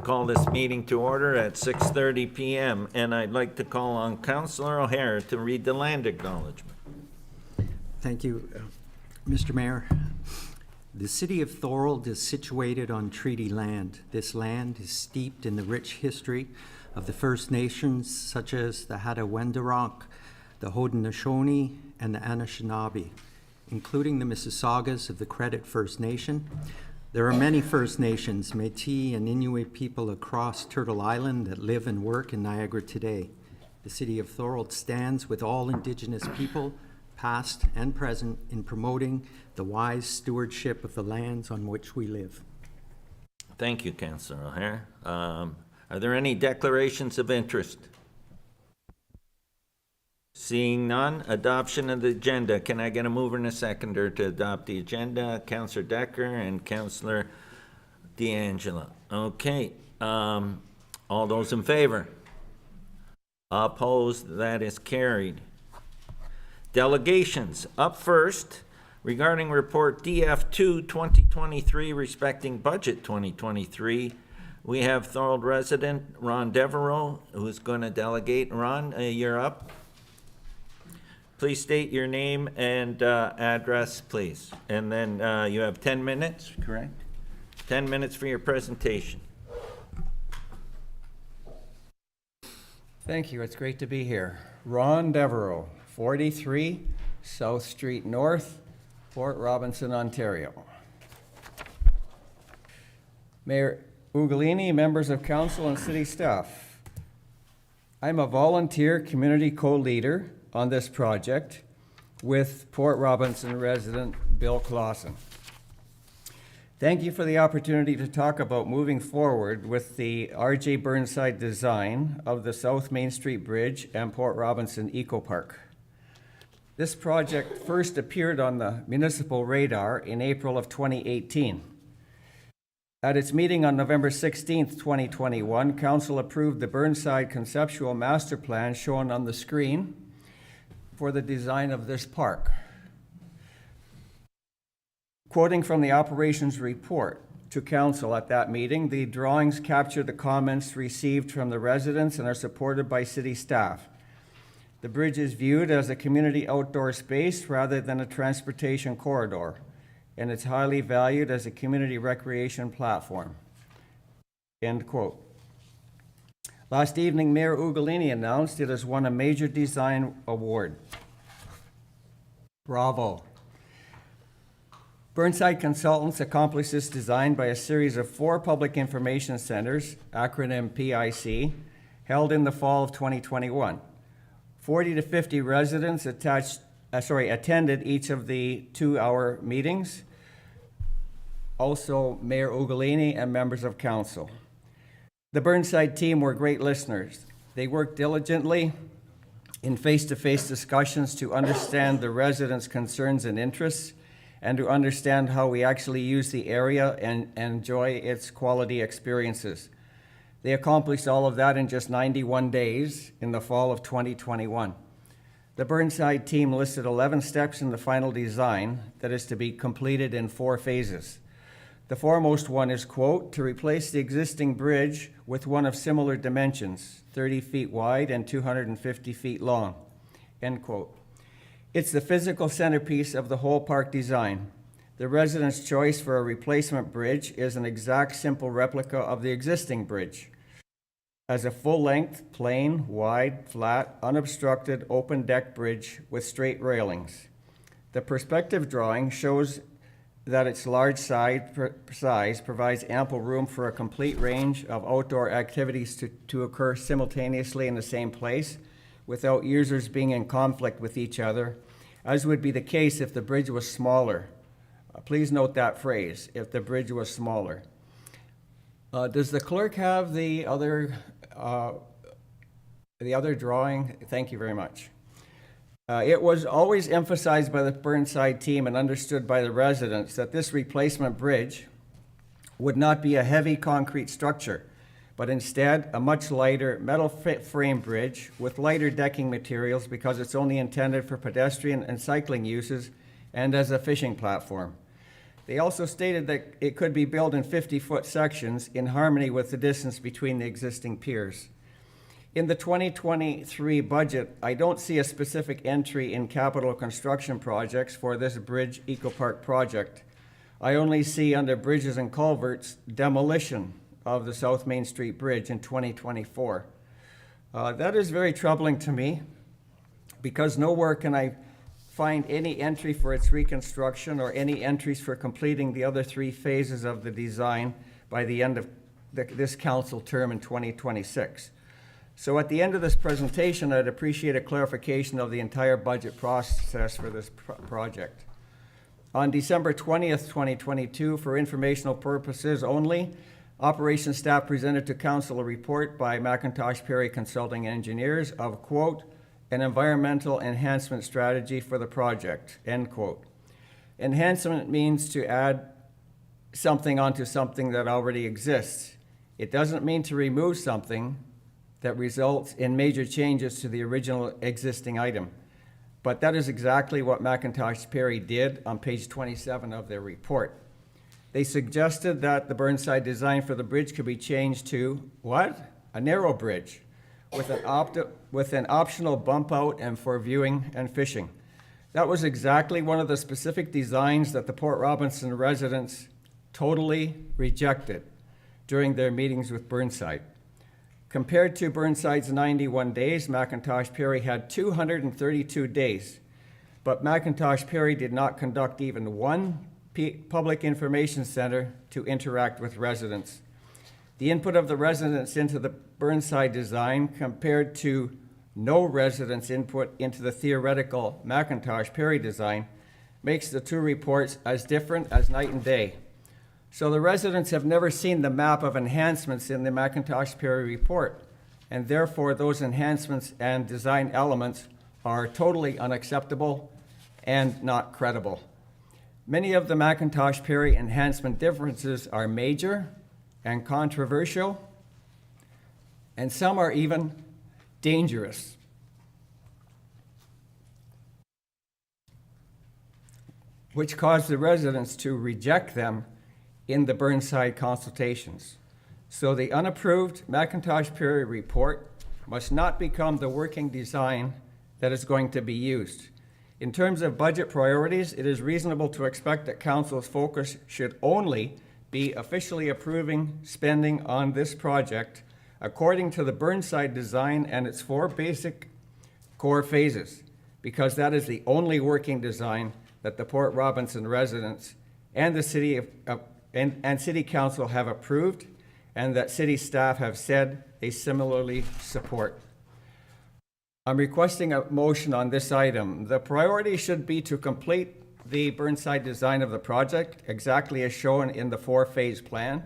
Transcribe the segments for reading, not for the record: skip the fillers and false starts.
Call this meeting to order at 6:30 p.m. and I'd like to call on Councillor O'Hare to read the land acknowledgement. Thank you, Mr. Mayor. The city of Thorold is situated on treaty land. This land is steeped in the rich history of the First Nations, such as the Hattah-Wendouraq, the Haudenosaunee, and the Anishinaabe, including the Mississaugas of the Credit First Nation. There are many First Nations, Métis and Inuit people across Turtle Island that live and work in Niagara today. The city of Thorold stands with all Indigenous people, past and present, in promoting the wise stewardship of the lands on which we live. Thank you, Councillor O'Hare. Are there any declarations of interest? Seeing none, adoption of the agenda. Can I get a mover and a seconder to adopt the agenda? Councillor Decker and Councillor D'Angelo. Okay. All those in favor? Opposed? That is carried. Delegations. Up first, regarding report DF2 2023 respecting budget 2023, we have Thorold resident Ron Devereaux, who's going to delegate. Ron, you're up. Please state your name and address, please. And then you have 10 minutes, correct? 10 minutes for your presentation. Thank you. It's great to be here. Ron Devereaux, 43 South Street North, Port Robinson, Ontario. Mayor Ugolini, members of council and city staff. I'm a volunteer community co-leader on this project with Port Robinson resident Bill Clausen. Thank you for the opportunity to talk about moving forward with the R.J. Burnside design of the South Main Street Bridge and Port Robinson Eco Park. This project first appeared on the municipal radar in April of 2018. At its meeting on November 16th, 2021, Council approved the Burnside Conceptual Master Plan shown on the screen for the design of this park. Quoting from the operations report to Council at that meeting, the drawings capture the comments received from the residents and are supported by city staff. The bridge is viewed as a community outdoor space rather than a transportation corridor, and it's highly valued as a community recreation platform. End quote. Last evening, Mayor Ugolini announced it has won a major design award. Bravo. Burnside Consultants accomplished this design by a series of 4 public information centers, acronym PIC, held in the fall of 2021. 40 to 50 residents attended each of the 2-hour meetings. Also, Mayor Ugolini and members of council. The Burnside team were great listeners. They worked diligently in face-to-face discussions to understand the residents' concerns and interests and to understand how we actually use the area and enjoy its quality experiences. They accomplished all of that in just 91 days in the fall of 2021. The Burnside team listed 11 steps in the final design that is to be completed in 4 phases. The foremost one is, quote, to replace the existing bridge with one of similar dimensions, 30 feet wide and 250 feet long, end quote. It's the physical centerpiece of the whole park design. The residents' choice for a replacement bridge is an exact simple replica of the existing bridge. As a full-length, plain, wide, flat, unobstructed, open-deck bridge with straight railings. The perspective drawing shows that its large size provides ample room for a complete range of outdoor activities to occur simultaneously in the same place without users being in conflict with each other, as would be the case if the bridge was smaller. Please note that phrase, if the bridge was smaller. Does the clerk have the other drawing? Thank you very much. It was always emphasized by the Burnside team and understood by the residents that this replacement bridge would not be a heavy concrete structure, but instead a much lighter metal frame bridge with lighter decking materials because it's only intended for pedestrian and cycling uses and as a fishing platform. They also stated that it could be built in 50-foot sections in harmony with the distance between the existing piers. In the 2023 budget, I don't see a specific entry in capital construction projects for this bridge eco-park project. I only see under bridges and culverts, demolition of the South Main Street Bridge in 2024. That is very troubling to me because nowhere can I find any entry for its reconstruction or any entries for completing the other 3 phases of the design by the end of this council term in 2026. So at the end of this presentation, I'd appreciate a clarification of the entire budget process for this project. On December 20th, 2022, for informational purposes only, operations staff presented to council a report by McIntosh Perry Consulting Engineers of, quote, an environmental enhancement strategy for the project, end quote. Enhancement means to add something onto something that already exists. It doesn't mean to remove something that results in major changes to the original existing item. But that is exactly what McIntosh Perry did on page 27 of their report. They suggested that the Burnside design for the bridge could be changed to, what? A narrow bridge with an optional bump out and for viewing and fishing. That was exactly one of the specific designs that the Port Robinson residents totally rejected during their meetings with Burnside. Compared to Burnside's 91 days, McIntosh Perry had 232 days, but McIntosh Perry did not conduct even one public information center to interact with residents. The input of the residents into the Burnside design compared to no residents' input into the theoretical McIntosh Perry design makes the 2 reports as different as night and day. So the residents have never seen the map of enhancements in the McIntosh Perry report, and therefore those enhancements and design elements are totally unacceptable and not credible. Many of the McIntosh Perry enhancement differences are major and controversial, and some are even dangerous. Which caused the residents to reject them in the Burnside consultations. So the unapproved McIntosh Perry report must not become the working design that is going to be used. In terms of budget priorities, it is reasonable to expect that council's focus should only be officially approving spending on this project according to the Burnside design and its 4 basic core phases, because that is the only working design that the Port Robinson residents and the city and City Council have approved, and that City staff have said they similarly support. I'm requesting a motion on this item. The priority should be to complete the Burnside design of the project, exactly as shown in the 4-phase plan,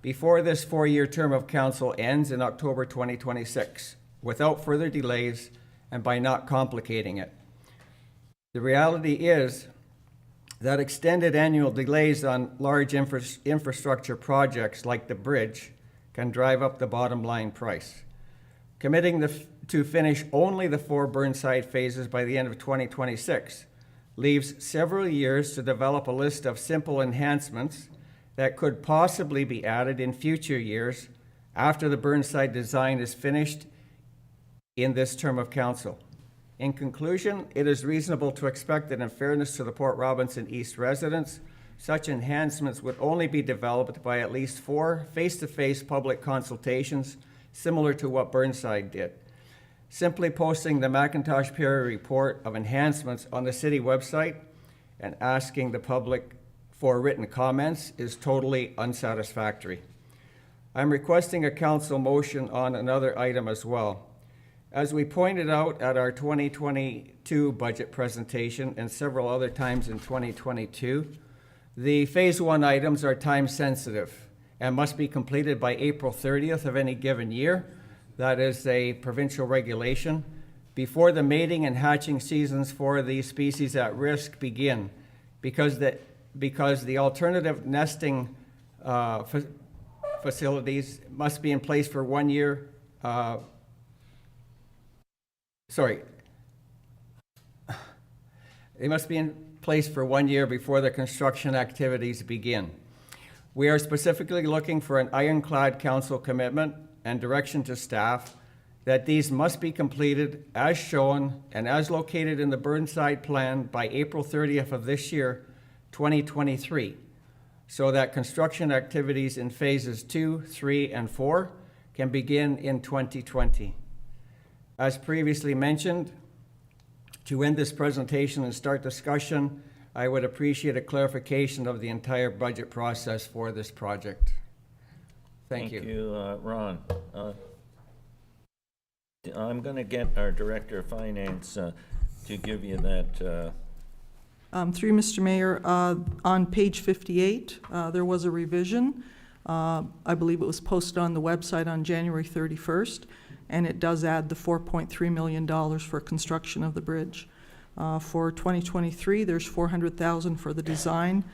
before this 4-year term of council ends in October 2026, without further delays and by not complicating it. The reality is that extended annual delays on large infrastructure projects like the bridge can drive up the bottom line price. Committing to finish only the 4 Burnside phases by the end of 2026 leaves several years to develop a list of simple enhancements that could possibly be added in future years after the Burnside design is finished in this term of council. In conclusion, it is reasonable to expect that in fairness to the Port Robinson East residents, such enhancements would only be developed by at least 4 face-to-face public consultations, similar to what Burnside did. Simply posting the McIntosh Perry report of enhancements on the city website and asking the public for written comments is totally unsatisfactory. I'm requesting a council motion on another item as well. As we pointed out at our 2022 budget presentation and several other times in 2022, the Phase 1 items are time sensitive and must be completed by April 30th of any given year. That is a provincial regulation before the mating and hatching seasons for the species at risk begin, because the alternative nesting facilities must be in place for 1 year. They must be in place for 1 year before the construction activities begin. We are specifically looking for an ironclad council commitment and direction to staff that these must be completed as shown and as located in the Burnside Plan by April 30th of this year, 2023, so that construction activities in phases 2, 3, and 4 can begin in 2020. As previously mentioned, to end this presentation and start discussion, I would appreciate a clarification of the entire budget process for this project. Thank you. Thank you, Ron. I'm going to get our Director of Finance to give you that. Through Mr. Mayor, on page 58, there was a revision. I believe it was posted on the website on January 31st, and it does add the $4.3 million for construction of the bridge. For 2023, there's $400,000 for the design,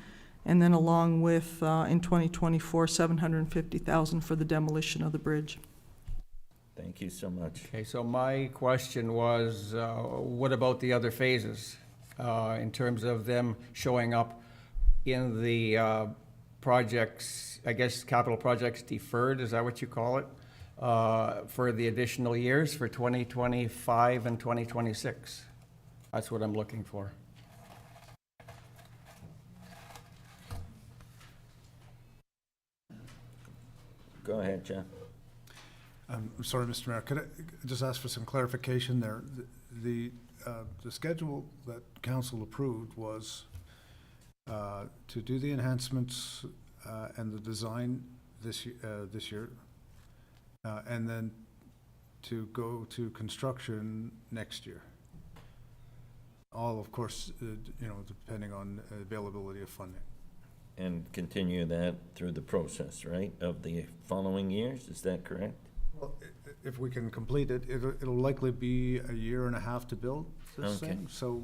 and then along with, in 2024, $750,000 for the demolition of the bridge. Thank you so much. Okay, so my question was, what about the other phases in terms of them showing up in the projects, I guess capital projects deferred, is that what you call it, for the additional years for 2025 and 2026? That's what I'm looking for. Go ahead, Jeff. I'm sorry, Mr. Mayor, could I just ask for some clarification there? The schedule that council approved was to do the enhancements and the design this year, and then to go to construction next year. All, of course, depending on availability of funding. And continue that through the process, right, of the following years, is that correct? Well, if we can complete it, it'll likely be a year and a half to build this Okay. thing. So,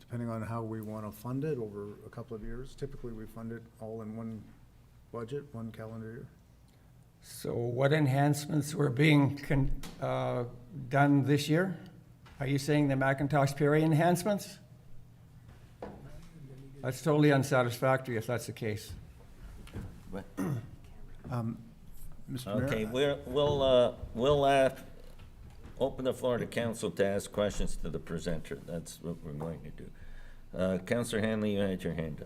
depending on how we want to fund it over a couple of years, typically we fund it all in one budget, one calendar year. So what enhancements were being done this year? Are you saying the McIntosh Perry enhancements? That's totally unsatisfactory if that's the case. Mr. Mayor? Okay, we'll open the floor to council to ask questions to the presenter. That's what we're going to do. Councillor Hanley, you had your hand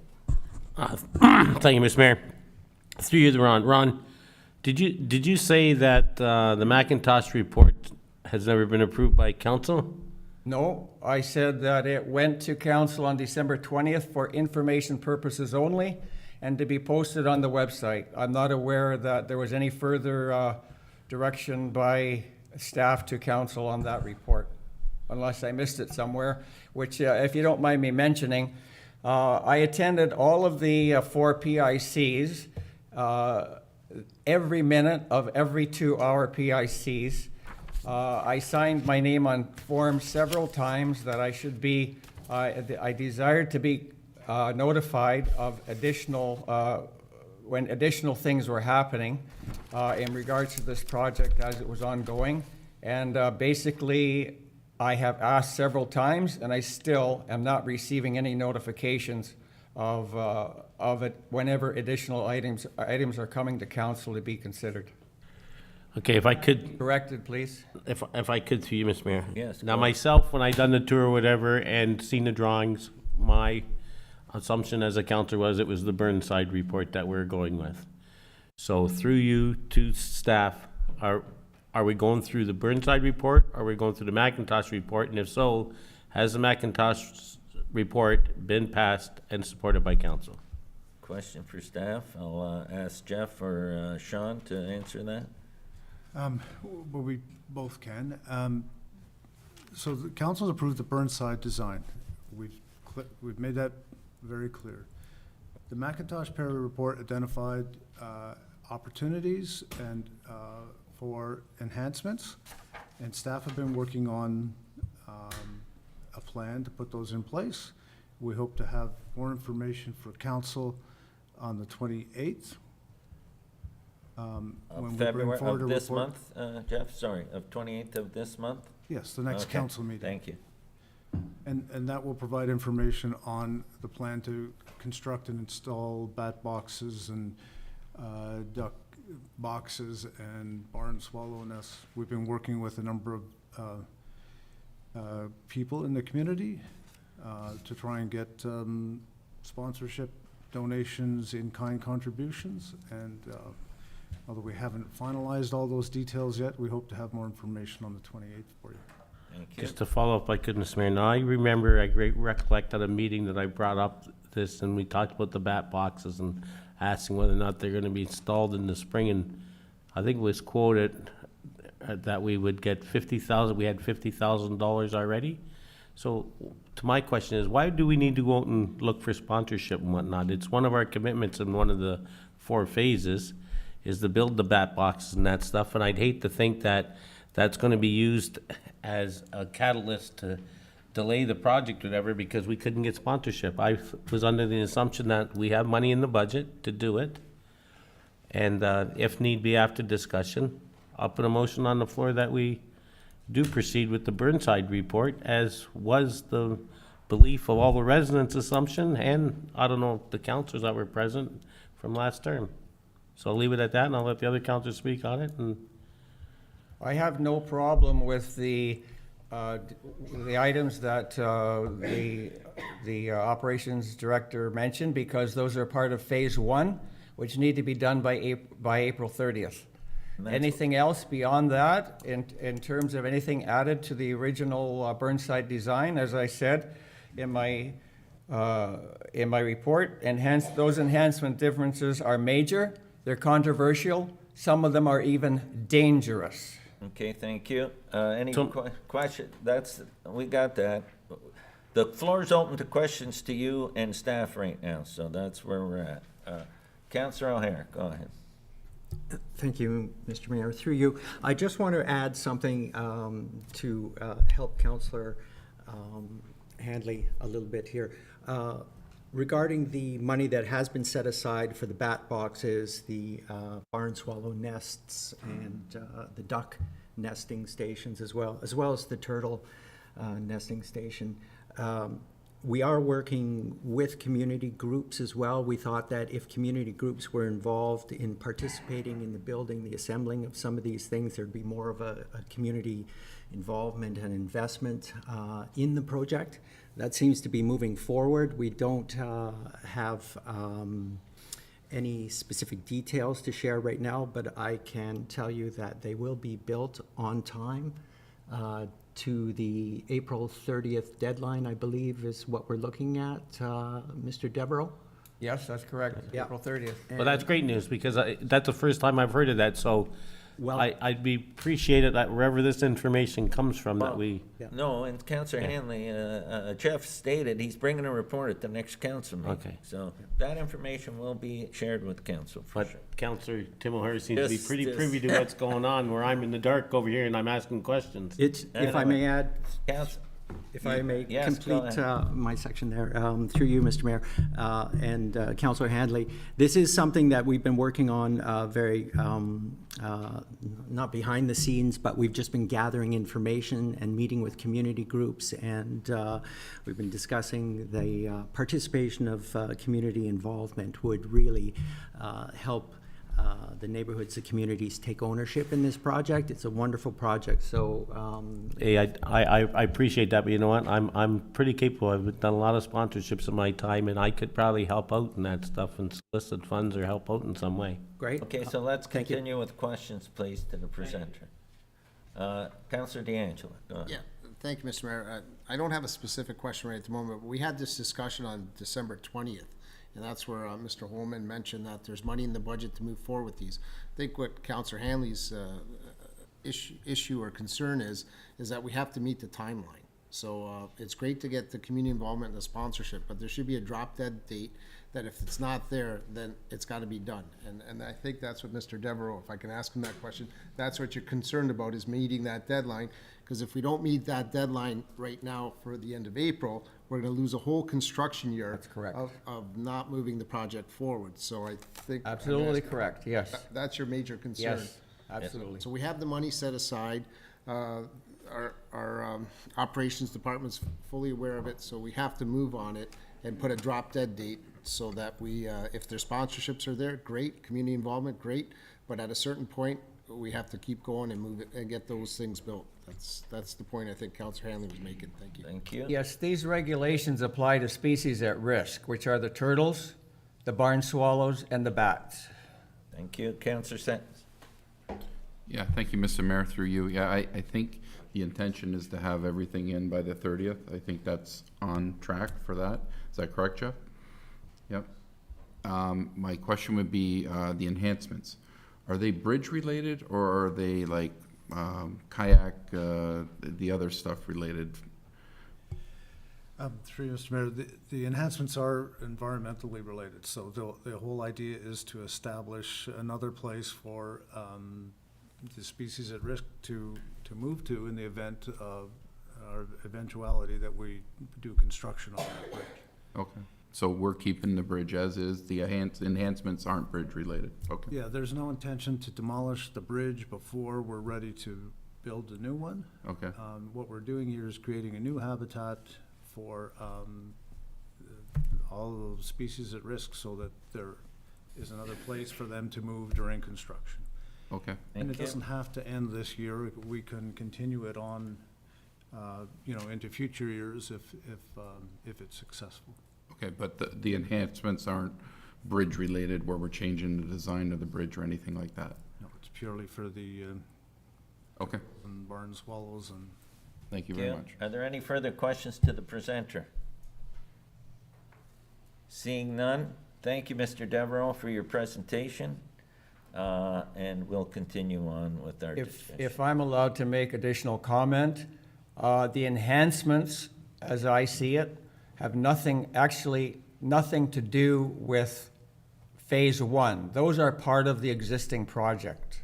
up. Thank you, Mr. Mayor. Through you to Ron. Ron, did you say that the McIntosh report has never been approved by council? No, I said that it went to council on December 20th for information purposes only and to be posted on the website. I'm not aware that there was any further direction by staff to council on that report, unless I missed it somewhere, which if you don't mind me mentioning, I attended all of the 4 PICs, every minute of every 2-hour PICs. I signed my name on forms several times that I should be, I desired to be notified of additional, when additional things were happening in regards to this project as it was ongoing. And basically, I have asked several times, and I still am not receiving any notifications of it whenever additional items are coming to council to be considered. Okay, if I could, Corrected, please. if I could, through you, Mr. Mayor. Yes, Now, go ahead. myself, when I done the tour or whatever and seen the drawings, my assumption as a counselor was it was the Burnside report that we're going with. So through you to staff, are we going through the Burnside report? Are we going through the McIntosh report? And if so, has the McIntosh report been passed and supported by council? Question for staff. I'll ask Jeff or Sean to answer that. Well, we both can. So the council's approved the Burnside design. We've made that very clear. The McIntosh Perry report identified opportunities and for enhancements, and staff have been working on a plan to put those in place. We hope to have more information for council on the 28th. when we bring February forward of a this report. month, Jeff, sorry, of 28th of this month? Yes, the next Okay, council meeting. Thank you. And that will provide information on the plan to construct and install bat boxes and duck boxes and barn swallow nests. We've been working with a number of people in the community to try and get sponsorship, donations, in-kind contributions, and although we haven't finalized all those details yet, we hope to have more information on the 28th for you. Thank you. Just to follow up, I couldn't, Mr. Mayor. Now, I remember, recollect at a meeting that I brought up this, and we talked about the bat boxes and asking whether or not they're gonna be installed in the spring, and I think it was quoted that we would get we had $50,000 already. So, to my question is, why do we need to go out and look for sponsorship and whatnot? It's one of our commitments in one of the 4 phases, is to build the bat boxes and that stuff, and I'd hate to think that that's gonna be used as a catalyst to delay the project or whatever because we couldn't get sponsorship. I was under the assumption that we have money in the budget to do it, and if need be after discussion, I'll put a motion on the floor that we do proceed with the Burnside report, as was the belief of all the residents' assumption, and I don't know, the councillors that were present from last term. So I'll leave it at that, and I'll let the other councillors speak on it, and I have no problem with the items that the operations director mentioned, because those are part of phase 1, which need to be done by April 30th. Anything else beyond that, in terms of anything added to the original Burnside design, as I said in my report, those enhancement differences are major, they're controversial, some of them are even dangerous. Okay, thank you. Any So- question? We got that. The floor's open to questions to you and staff right now, so that's where we're at. Councillor O'Hare, go ahead. Thank you, Mr. Mayor. Through you, I just want to add something to help Councillor Handley a little bit here. Regarding the money that has been set aside for the bat boxes, the barn swallow nests, and the duck nesting stations as well as the turtle nesting station. We are working with community groups as well. We thought that if community groups were involved in participating in the building, the assembling of some of these things, there'd be more of a community involvement and investment in the project. That seems to be moving forward. We don't have any specific details to share right now, but I can tell you that they will be built on time to the April 30th deadline, I believe, is what we're looking at, Mr. Devereux? Yes, that's correct, Yeah. April 30th. well, that's great news, because that's the first time I've heard of that, so Well- I'd be appreciated that wherever this information comes from, that we, Yeah. No, and Councillor Hanley, Jeff stated he's bringing a report at the next council meeting. Okay. So that information will be shared with council for sure. but Councillor Tim O'Hare seems to be Just- pretty just- privy to what's going on, where I'm in the dark over here and I'm asking questions. It's, if I may add, Council, if I may Yes, go complete my section there, through you, Mr. Mayor, and Councillor Handley. This is something that we've been working on very, not behind the scenes, but we've just been gathering information and meeting with community groups, and we've been discussing the participation of community involvement would really help the neighborhoods, the communities take ownership in this project. It's a wonderful project, so Hey, I appreciate that, but you know what, I'm pretty capable, I've done a lot of sponsorships in my time, and I could probably help out in that stuff and solicit funds or help out in some way. great. okay, so let's Thank you. continue with questions, please, to the presenter. Councillor D'Angelo, go ahead. Yeah, thank you, Mr. Mayor. I don't have a specific question right at the moment, but we had this discussion on December 20th, and that's where Mr. Holman mentioned that there's money in the budget to move forward with these. I think what Councillor Hanley's issue or concern is that we have to meet the timeline. So it's great to get the community involvement and the sponsorship, but there should be a drop-dead date that if it's not there, then it's got to be done. And I think that's what Mr. Devereux, if I can ask him that question, that's what you're concerned about, is meeting that deadline. Because if we don't meet that deadline right now for the end of April, we're going to lose a whole construction year. That's correct. Of not moving the project forward. So I think. Absolutely correct, yes. That's your major concern. Yes, absolutely. So we have the money set aside. our operations department's fully aware of it, so we have to move on it and put a drop dead date so that we, if their sponsorships are there, great, community involvement, great, but at a certain point, we have to keep going and move it and get those things built. That's the point I think Councillor Hanley was making. Thank you. Thank you. Yes, these regulations apply to species at risk, which are the turtles, the barn swallows, and the bats. Thank you. Councillor Sentence. Yeah, thank you, Mr. Mayor, through you. Yeah, I think the intention is to have everything in by the 30th. I think that's on track for that. Is that correct, Jeff? Yep. My question would be the enhancements. Are they bridge related or are they like kayak, the other stuff related? Through you, Mr. Mayor, the enhancements are environmentally related, so the whole idea is to establish another place for the species at risk to move to in the event of our eventuality that we do construction on that bridge. Okay, so we're keeping the bridge as is, the enhancements aren't bridge related, okay. Yeah, there's no intention to demolish the bridge before we're ready to build a new one. Okay, What we're doing here is creating a new habitat for all of those species at risk so that there is another place for them to move during construction. okay, And it Thank you. doesn't have to end this year. We can continue it on, into future years if it's successful. okay, but the enhancements aren't bridge related where we're changing the design of the bridge or anything like that? No, it's purely for the Okay, barn swallows and thank you Thank very you. much. Are there any further questions to the presenter? Seeing none, thank you, Mr. Devereaux, for your presentation. And we'll continue on with our discussion. If I'm allowed to make additional comment, the enhancements, as I see it, have nothing to do with phase one. Those are part of the existing project.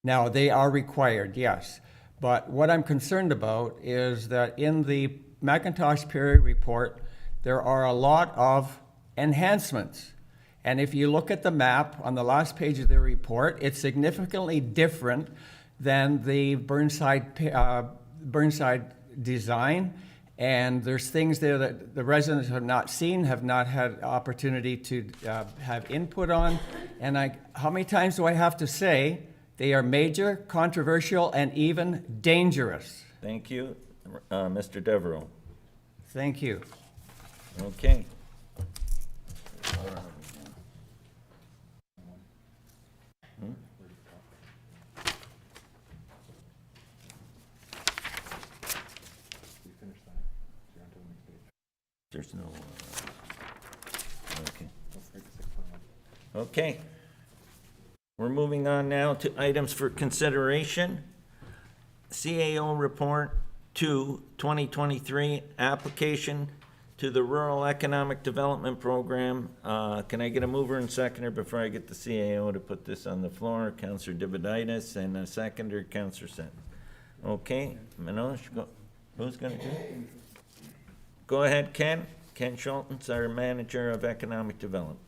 Now, they are required, yes. But what I'm concerned about is that in the Macintosh Perry report, there are a lot of enhancements. And if you look at the map on the last page of the report, it's significantly different than the Burnside design. And there's things there that the residents have not seen, have not had opportunity to have input on. And how many times do I have to say they are major, controversial, and even dangerous? Thank you, Mr. Devereaux. Thank you. Okay. There's no, okay. Okay. We're moving on now to items for consideration. CAO Report 2, 2023, application to the Rural Economic Development Program. Can I get a mover and seconder before I get the CAO to put this on the floor? Councillor Dividitis, and a seconder, Councillor Sentence. Okay, Manoj, go. Who's gonna do it? Go ahead, Ken. Ken Schultens, our Manager of Economic Development.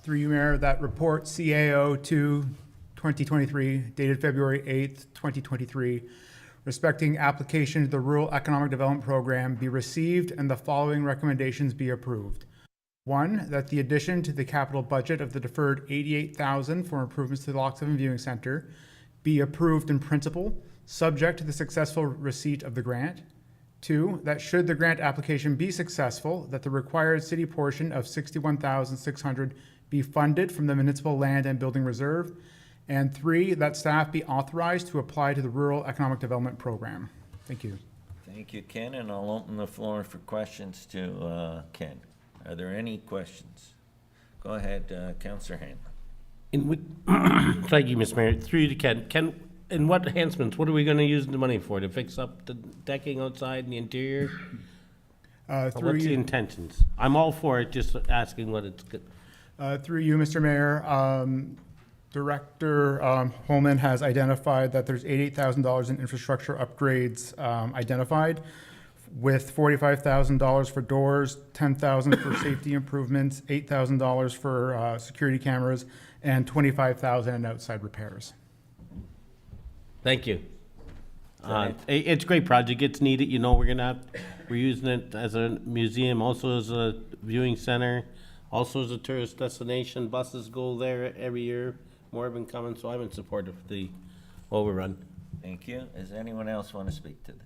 Through you, Mayor, that report CAO 2 2023 dated February 8th, 2023, respecting application to the Rural Economic Development Program be received and the following recommendations be approved. 1, that the addition to the capital budget of the deferred $88,000 for improvements to the Lock 7 Viewing Center be approved in principle, subject to the successful receipt of the grant. 2, that should the grant application be successful, that the required city portion of $61,600 be funded from the Municipal Land and Building Reserve. And 3, that staff be authorized to apply to the Rural Economic Development Program. Thank you. Thank you, Ken, and I'll open the floor for questions to Ken. Are there any questions? Go ahead, Councillor Hanlon. Thank you, Mr. Mayor. Through you to Ken, and what enhancements, what are we gonna use the money for? To fix up the decking outside and the interior? Or Through what's the you, intentions? I'm all for it, just asking what it's good. through you, Mr. Mayor, Director Holman has identified that there's $88,000 in infrastructure upgrades identified with $45,000 for doors, $10,000 for safety improvements, $8,000 for security cameras, and $25,000 in outside repairs. Thank you. It's a great project. It's needed. You know, we're using it as a museum, also as a viewing center, also as a tourist destination. Buses go there every year. More have been coming, so I'm in support of the overrun. Thank you. Does anyone else want to speak to this?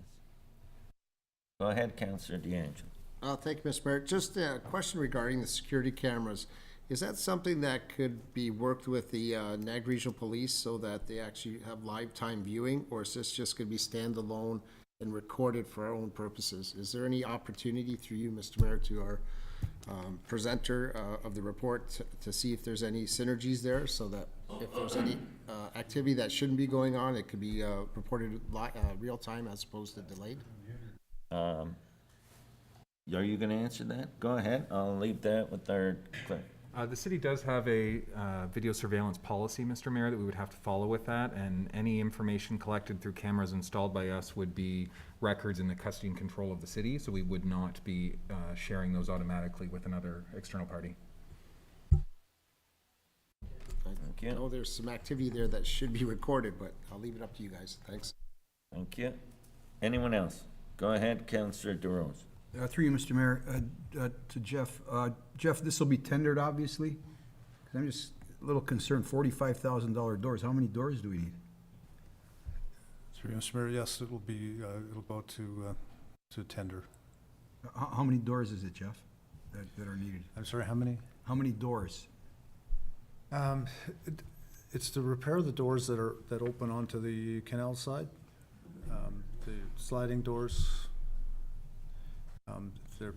Go ahead, Councillor DeAngelo. Thank you, Mr. Mayor. Just a question regarding the security cameras. Is that something that could be worked with the Niagara Regional Police so that they actually have live time viewing, or is this just going to be standalone and recorded for our own purposes? Is there any opportunity through you, Mr. Mayor, to our presenter of the report to see if there's any synergies there, so that if there's any activity that shouldn't be going on, it could be reported real time as opposed to delayed? Are you going to answer that? Go ahead. I'll leave that with our clerk. The city does have a video surveillance policy, Mr. Mayor, that we would have to follow with that, and any information collected through cameras installed by us would be records in the custody and control of the city, so we would not be sharing those automatically with another external party. Thank I you. know there's some activity there that should be recorded, but I'll leave it up to you guys. Thanks. Thank you. Anyone else? Go ahead, Councillor DeRose. Through you, Mr. Mayor, to Jeff. Jeff, this will be tendered, obviously? 'Cause I'm just a little concerned, $45,000 doors. How many doors do we need? Through you, Mr. Mayor, yes, it'll be, it'll go to tender. How many doors is it, Jeff, that are needed? I'm sorry, how many? How many doors? It's to repair the doors that open onto the canal side. The sliding doors, they're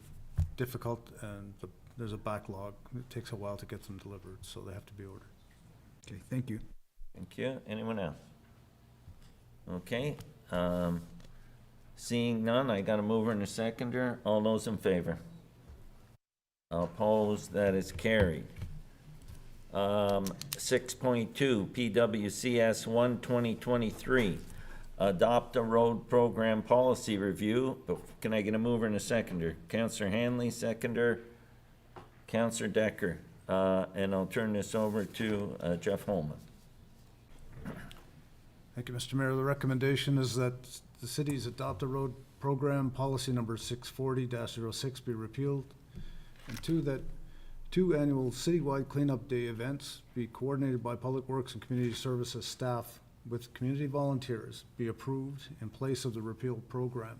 difficult, and there's a backlog. It takes a while to get them delivered, so they have to be ordered. Okay, thank you. Thank you. Anyone else? Okay. Seeing none, I got a mover and a seconder. All those in favor? Opposed? That is carried. 6.2, PWCS 1, 2023. Adopt a road program policy review. Can I get a mover and a seconder? Councillor Hanley, seconder. Councillor Decker. And I'll turn this over to Jeff Holman. Thank you, Mr. Mayor. The recommendation is that the city's adopt a road program policy number 640-06 be repealed. And two, that 2 annual citywide cleanup day events be coordinated by Public Works and Community Services staff with community volunteers be approved in place of the repealed program.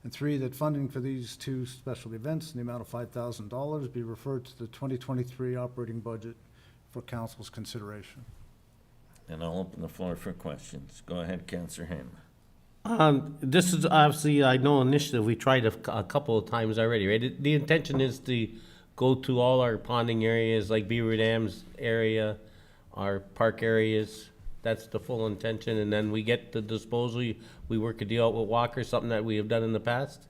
And 3, that funding for these 2 special events in the amount of $5,000 be referred to the 2023 operating budget for council's consideration. And I'll open the floor for questions. Go ahead, Councillor Hanley. This is obviously, I know, initiative we tried a couple of times already, right? The intention is to go to all our ponding areas like Beaver Dams area, our park areas. That's the full intention, and then we get the disposal. We work a deal out with Walker, something that we have done in the past.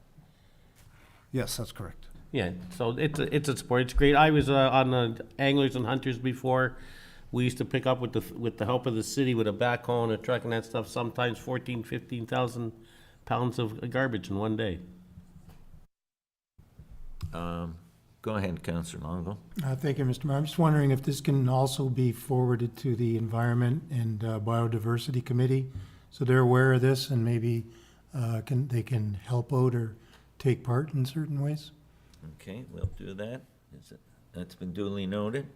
Yes, that's correct. Yeah, so it's a sport. It's great. I was on the Anglers and Hunters before. We used to pick up with the help of the city with a backhoe and a truck and that stuff, sometimes 15,000 pounds of garbage in one day. Go ahead, Councillor Longo. Thank you, Mr. Mayor. I'm just wondering if this can also be forwarded to the Environment and Biodiversity Committee, so they're aware of this and maybe they can help out or take part in certain ways. Okay, we'll do that. That's been duly noted.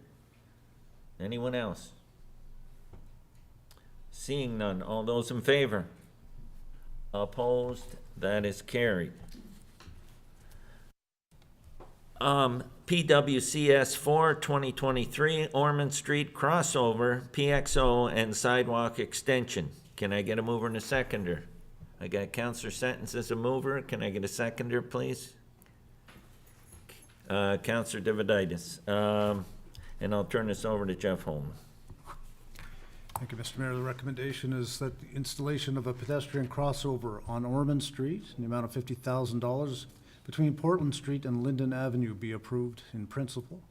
Anyone else? Seeing none, all those in favor? Opposed? That is carried. PWCS 4, 2023, Ormond Street crossover, PXO and sidewalk extension. Can I get a mover and a seconder? I got Councillor Sentence as a mover. Can I get a seconder, please? Councillor Dividitis. And I'll turn this over to Jeff Holman. Thank you, Mr. Mayor. The recommendation is that the installation of a pedestrian crossover on Ormond Street in the amount of $50,000 between Portland Street and Linden Avenue be approved in principle.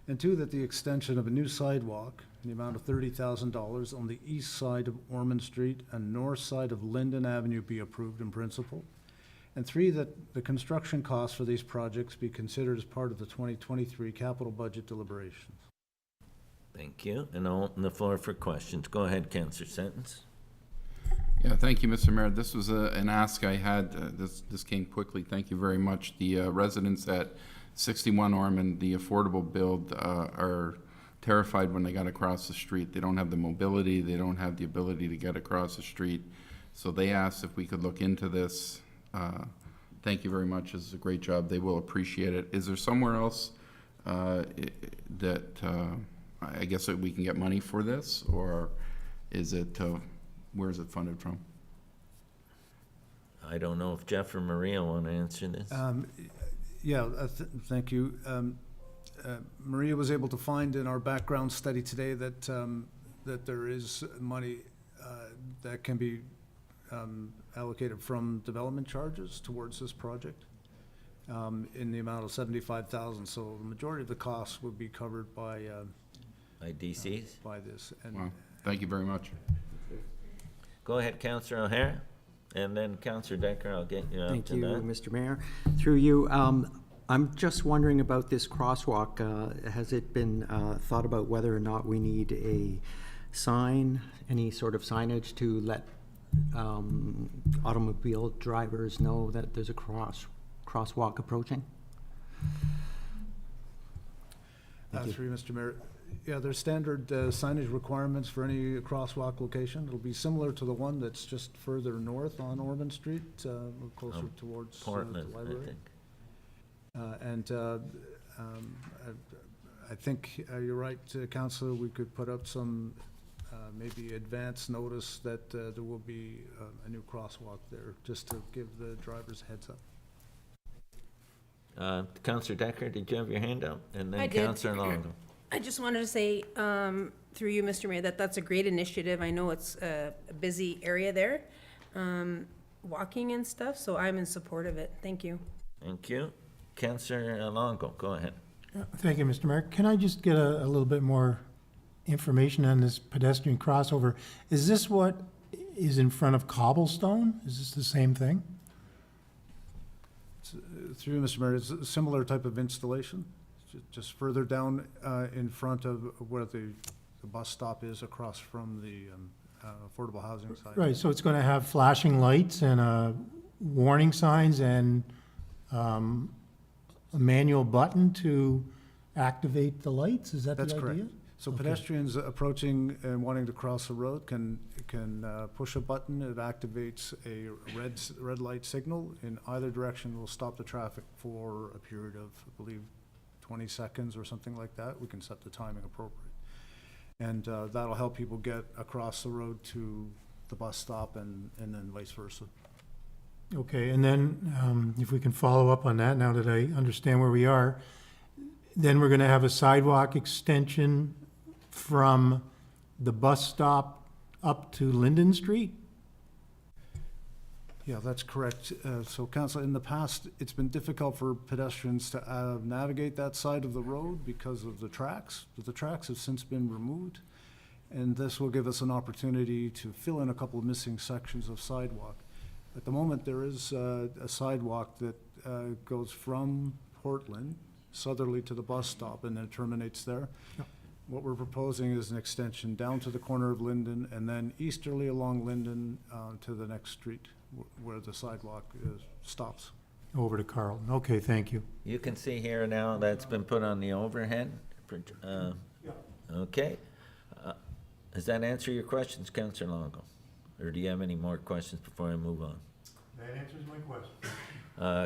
And 2, that the extension of a new sidewalk in the amount of $30,000 on the east side of Ormond Street and north side of Linden Avenue be approved in principle. And three, that the construction costs for these projects be considered as part of the 2023 capital budget deliberations. Thank you, and I'll open the floor for questions. Go ahead, Councillor Sentence. Yeah, thank you, Mr. Mayor. This was an ask I had. This came quickly. Thank you very much. The residents at 61 Ormond, the affordable build, are terrified when they got across the street. They don't have the mobility. They don't have the ability to get across the street. So they asked if we could look into this. Thank you very much. This is a great job. They will appreciate it. Is there somewhere else that I guess that we can get money for this, or is it, where is it funded from? I don't know if Jeff or Maria want to answer this. Thank you. Maria was able to find in our background study today that that there is money that can be allocated from development charges towards this project in the amount of $75,000. So the majority of the costs would be covered by DCs? by this. And Wow, thank you very much. Go ahead, Councillor O'Hara, and then Councillor Decker, I'll get you Thank after you, that. Mr. Mayor. Through you, I'm just wondering about this crosswalk. Has it been thought about whether or not we need a sign, any sort of signage to let automobile drivers know that there's a crosswalk approaching? through you, Mr. Mayor. Yeah, there's standard signage requirements for any crosswalk location. It'll be similar to the one that's just further north on Ormond Street, closer towards the Portland, I library. think. I think you're right, Councillor, we could put up some maybe advance notice that there will be a new crosswalk there, just to give the drivers a heads up. Councillor Decker, did you have your hand up? And I then did. Councillor Longo. I just wanted to say, through you, Mr. Mayor, that that's a great initiative. I know it's a busy area there, walking and stuff, so I'm in support of it. Thank you. Thank you. Councillor Longo, go ahead. Thank you, Mr. Mayor. Can I just get a little bit more information on this pedestrian crossover? Is this what is in front of Cobblestone? Is this the same thing? Through you, Mr. Mayor, it's a similar type of installation, just further down in front of where the bus stop is, across from the affordable housing site. Right, so it's going to have flashing lights and warning signs and a manual button to activate the lights? Is that the idea? That's correct. So Okay. pedestrians approaching and wanting to cross the road can push a button. It activates a red light signal in either direction. Will stop the traffic for a period of, I believe, 20 seconds or something like that. We can set the timing appropriate. And that'll help people get across the road to the bus stop and then vice versa. Okay, and then if we can follow up on that, now that I understand where we are, then we're going to have a sidewalk extension from the bus stop up to Linden Street? Yeah, that's correct. So, Council, in the past, it's been difficult for pedestrians to navigate that side of the road because of the tracks. But the tracks have since been removed, and this will give us an opportunity to fill in a couple of missing sections of sidewalk. At the moment, there is a sidewalk that goes from Portland southerly to the bus stop and then terminates there. Yep. What we're proposing is an extension down to the corner of Linden and then easterly along Linden to the next street where the sidewalk stops. Over to Carlton. Okay, thank you. You can see here now that's been put on the overhead. Okay. Does that answer your questions, Councillor Longo? Or do you have any more questions before I move on? That answers my question.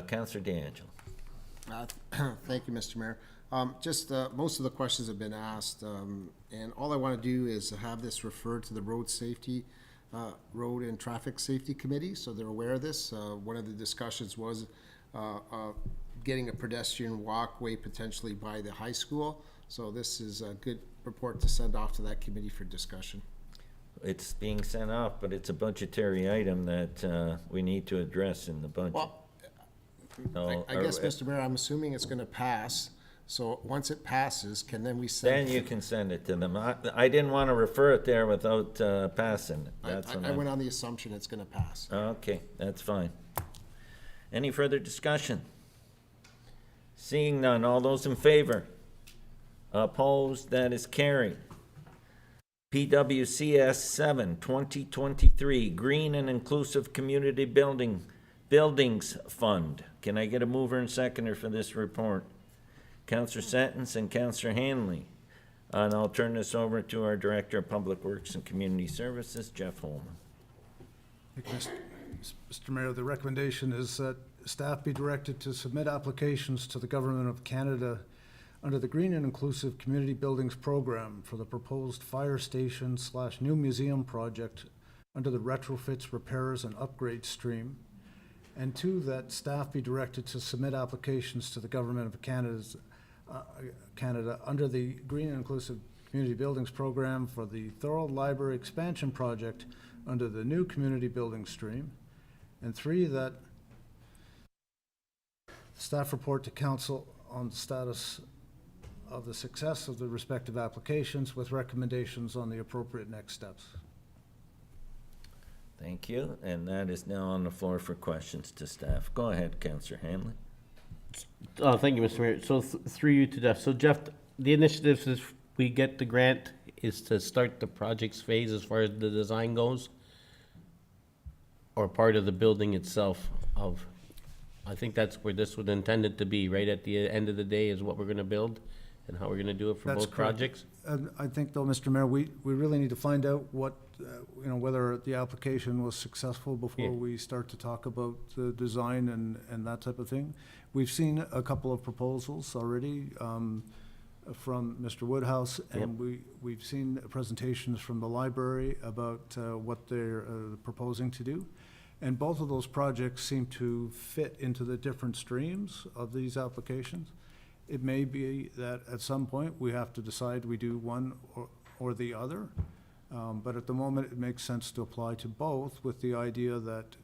Councillor DeAngelo. Thank you, Mr. Mayor. Most of the questions have been asked, and all I want to do is have this referred to the Road and Traffic Safety Committee, so they're aware of this. One of the discussions was getting a pedestrian walkway potentially by the high school. So this is a good report to send off to that committee for discussion. It's being sent off, but it's a budgetary item that we need to address in the budget. Well, So, I guess, Mr. Mayor, I'm assuming it's going to pass. So once it passes, can then we send? Then you can send it to them. I didn't want to refer it there without passing it. That's what I went on the assumption it's going to pass. Okay, that's fine. Any further discussion? Seeing none, all those in favor? Opposed, that is carried. PWCS 7, 2023, Green and Inclusive Community Buildings Fund. Can I get a mover and seconder for this report? Counselor Sentence and Counselor Hanley. And I'll turn this over to our Director of Public Works and Community Services, Jeff Holman. Thank you, Mr. Mayor, the recommendation is that staff be directed to submit applications to the Government of Canada under the Green and Inclusive Community Buildings Program for the proposed fire station / new museum project under the retrofits, repairs, and upgrade stream. And two, that staff be directed to submit applications to the Government of Canada under the Green and Inclusive Community Buildings Program for the Thorold Library Expansion Project under the new community building stream. And three, that staff report to council on the status of the success of the respective applications with recommendations on the appropriate next steps. Thank you, and that is now on the floor for questions to staff. Go ahead, Counselor Hanley. Thank you, Mr. Mayor. So through you to Jeff. So Jeff, the initiatives, if we get the grant, is to start the project's phase as far as the design goes? Or part of the building itself of, I think that's where this was intended to be, right at the end of the day is what we're gonna build and how we're gonna do it for That's both correct. projects? And I think though, Mr. Mayor, we really need to find out what, whether the application was successful before Yeah. we start to talk about the design and that type of thing. We've seen a couple of proposals already, from Mr. Woodhouse, and we've seen presentations from the library about what they're proposing to do. And both of those projects seem to fit into the different streams of these applications. It may be that at some point we have to decide we do one or the other. But at the moment, it makes sense to apply to both with the idea that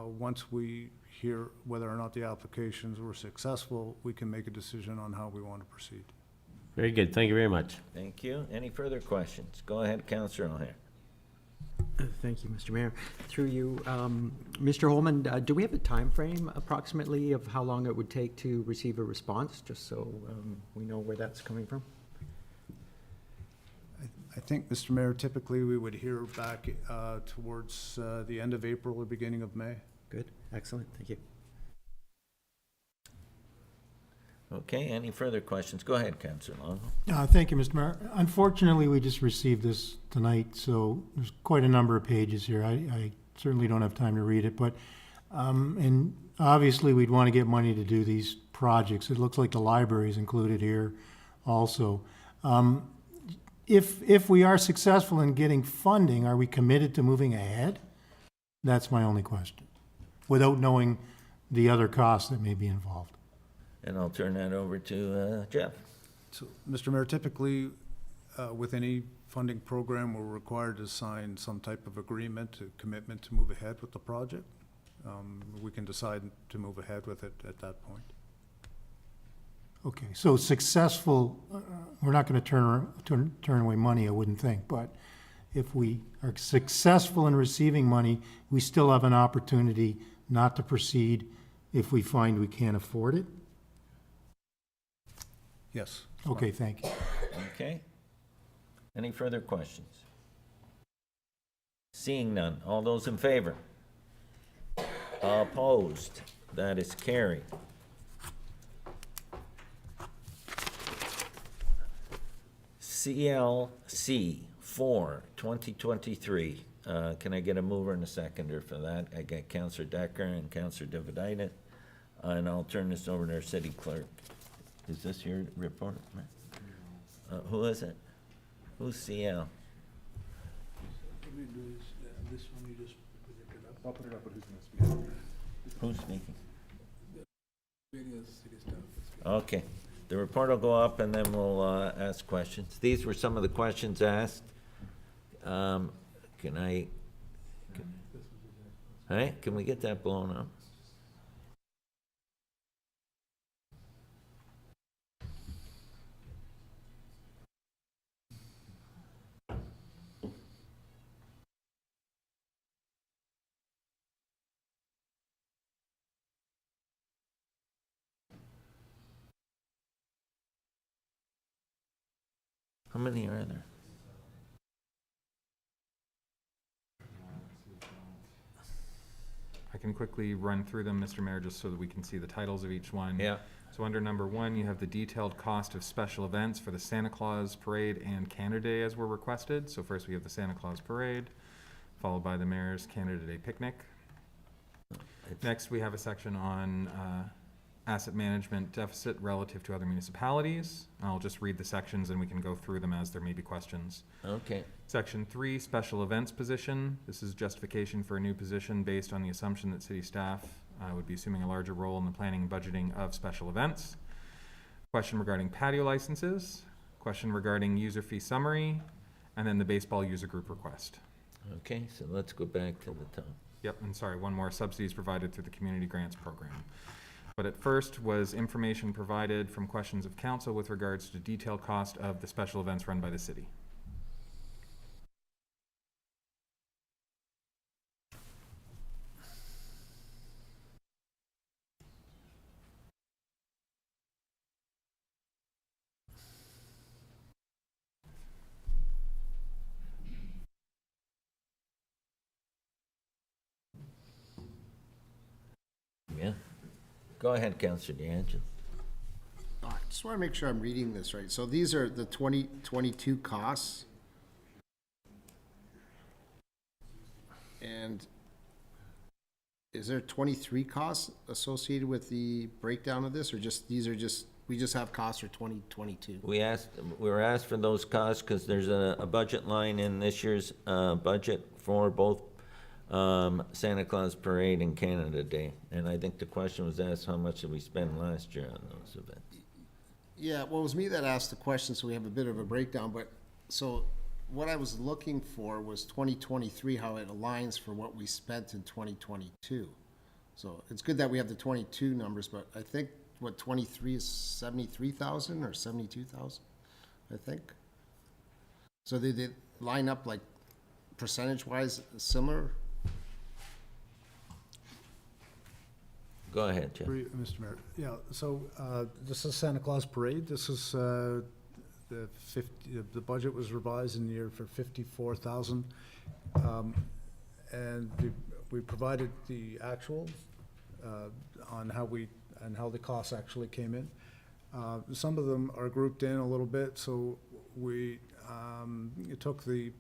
once we hear whether or not the applications were successful, we can make a decision on how we want to proceed. Very good. Thank you very much. Thank you. Any further questions? Go ahead, Counselor O'Hare. Thank you, Mr. Mayor. Through you, Mr. Holman, do we have a time frame approximately of how long it would take to receive a response, just so we know where that's coming from? I think, Mr. Mayor, typically we would hear back towards the end of April or beginning of May. Good, excellent, thank you. Okay, any further questions? Go ahead, Counselor Longo. Thank you, Mr. Mayor. Unfortunately, we just received this tonight, so there's quite a number of pages here. I certainly don't have time to read it, but, and obviously, we'd want to get money to do these projects. It looks like the library is included here also. If we are successful in getting funding, are we committed to moving ahead? That's my only question, without knowing the other costs that may be involved. And I'll turn that over to Jeff. So, Mr. Mayor, typically, with any funding program, we're required to sign some type of agreement, a commitment to move ahead with the project. We can decide to move ahead with it at that point. Okay, so successful, we're not going to turn away money, I wouldn't think, but if we are successful in receiving money, we still have an opportunity not to proceed if we find we can't afford it? Yes. Okay, thank you. Okay. Any further questions? Seeing none. All those in favor? Opposed? That is carried. CLC 4, 2023. Can I get a mover and a seconder for that? I got Councillor Decker and Councillor Dividitis. And I'll turn this over to our city clerk. Is this your report, Matt? Who is it? Who's CL? Who's speaking? Okay, the report will go up and then we'll ask questions. These were some of the questions asked. Can we get that blown up? How many are there? I can quickly run through them, Mr. Mayor, just so that we can see the titles of each one. Yeah. So under number 1, you have the detailed cost of special events for the Santa Claus Parade and Canada Day as were requested. So first we have the Santa Claus Parade, followed by the Mayor's Canada Day Picnic. Next, we have a section on asset management deficit relative to other municipalities. I'll just read the sections and we can go through them as there may be questions. Okay. Section 3, special events position. This is justification for a new position based on the assumption that city staff would be assuming a larger role in the planning and budgeting of special events. Question regarding patio licenses. Question regarding user fee summary. And then the baseball user group request. Okay, so let's go back to the top. Yep, and sorry, one more, subsidies provided through the community grants program. But at first was information provided from questions of council with regards to detailed cost of the special events run by the city. Yeah. Go ahead, Councillor DeAngelo. I just want to make sure I'm reading this right. So these are the 2022 costs. And is there 23 costs associated with the breakdown of this, or just, these are just, we just have costs for 2022? We were asked for those costs because there's a budget line in this year's budget for both Santa Claus Parade and Canada Day. And I think the question was asked, how much did we spend last year on those events? Yeah, well, it was me that asked the question, so we have a bit of a breakdown, but, so what I was looking for was 2023, how it aligns for what we spent in 2022. So it's good that we have the 22 numbers, but I think, what, 23 is 73,000 or 72,000, I think. So they line up like percentage-wise similar? Go ahead, Jeff. Mr. Mayor, yeah, so, this is Santa Claus Parade, this is, the budget was revised in the year for 54,000. And we provided the actuals, on how the costs actually came in. Some of them are grouped in a little bit, so we, took the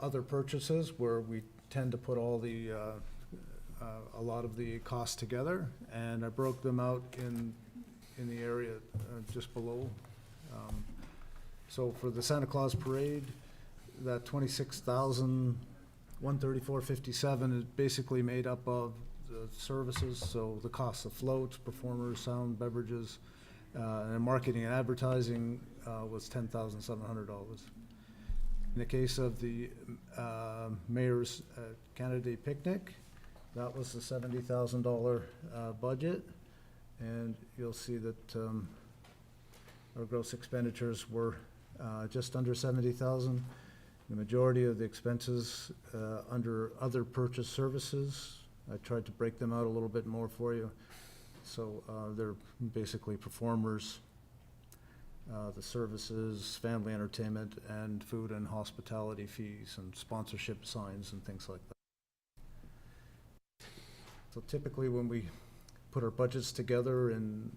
other purchases where we tend to put all the, a lot of the costs together, and I broke them out in the area just below. So for the Santa Claus Parade, that 26,134.57 is basically made up of the services, so the cost of floats, performers, sound, beverages, and marketing and advertising was $10,700. In the case of the Mayor's Canada Day Picnic, that was the $70,000 budget, and you'll see that our gross expenditures were just under 70,000. The majority of the expenses under other purchase services, I tried to break them out a little bit more for you. So they're basically performers, the services, family entertainment, and food and hospitality fees, and sponsorship signs and things like that. So typically when we put our budgets together in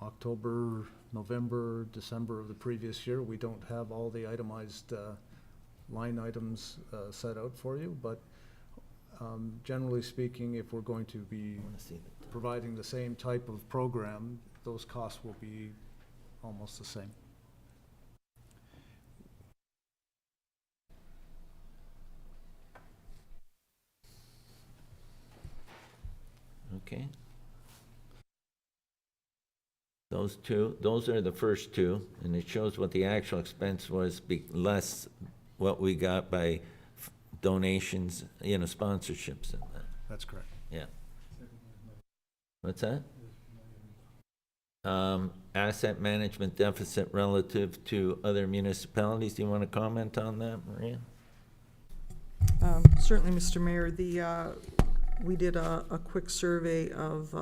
October, November, December of the previous year, we don't have all the itemized line items set out for you, but generally speaking, if we're going to be providing the same type of program, those costs will be almost the same. Okay. Those are the first two, and it shows what the actual expense was, less what we got by donations, sponsorships and that. That's correct. Yeah. What's that? Asset management deficit relative to other municipalities. Do you want to comment on that, Maria? Certainly, Mr. Mayor. We did a quick survey of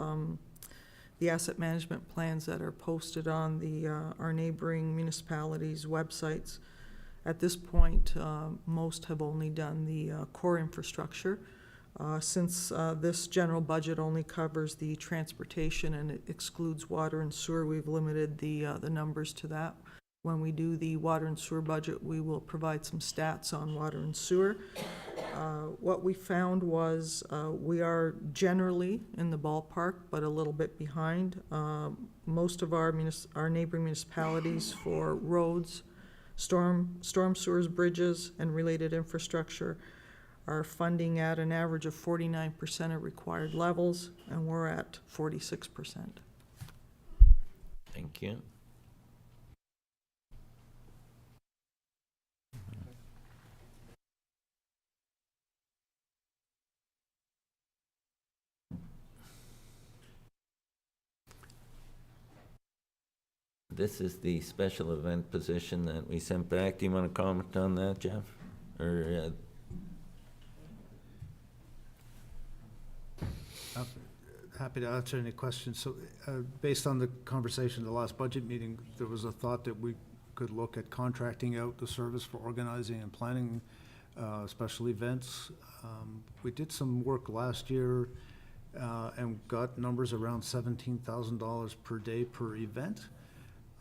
the asset management plans that are posted on the, our neighboring municipalities' websites. At this point, most have only done the core infrastructure. Since this general budget only covers the transportation and it excludes water and sewer, we've limited the numbers to that. When we do the water and sewer budget, we will provide some stats on water and sewer. What we found was we are generally in the ballpark, but a little bit behind. Most of our neighboring municipalities for roads, storm sewers, bridges, and related infrastructure are funding at an average of 49% of required levels, and we're at 46%. Thank you. This is the special event position that we sent back. Do you want to comment on that, Jeff? Or, Happy to answer any questions. So, based on the conversation at the last budget meeting, there was a thought that we could look at contracting out the service for organizing and planning special events. We did some work last year and got numbers around $17,000 per day per event.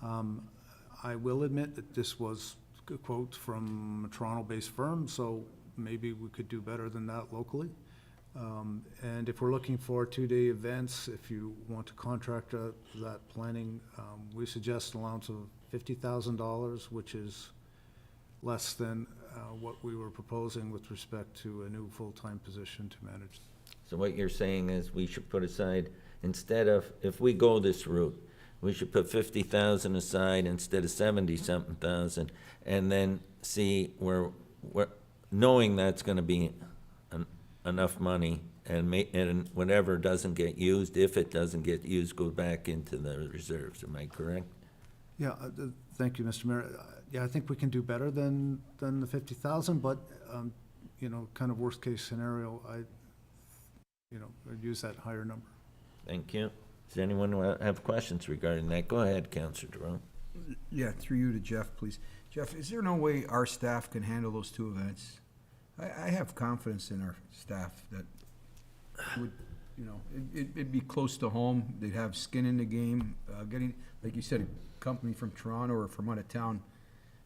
I will admit that this was a quote from a Toronto-based firm, so maybe we could do better than that locally. And if we're looking for 2-day events, if you want to contract that planning, we suggest an allowance of $50,000, which is less than what we were proposing with respect to a new full-time position to manage. so what you're saying is we should put aside, instead of, if we go this route, we should put 50,000 aside instead of 70-something thousand, and then see where knowing that's gonna be enough money, and whatever doesn't get used, if it doesn't get used, go back into the reserves. Am I correct? Yeah, thank you, Mr. Mayor. Yeah, I think we can do better than the 50,000, but, you know, kind of worst-case scenario, I'd use that higher number. Thank you. Does anyone have questions regarding that? Go ahead, Councillor Jerome. Yeah, through you to Jeff, please. Jeff, is there no way our staff can handle those 2 events? I have confidence in our staff that would, it'd be close to home. They'd have skin in the game. Getting, like you said, a company from Toronto or from out of town,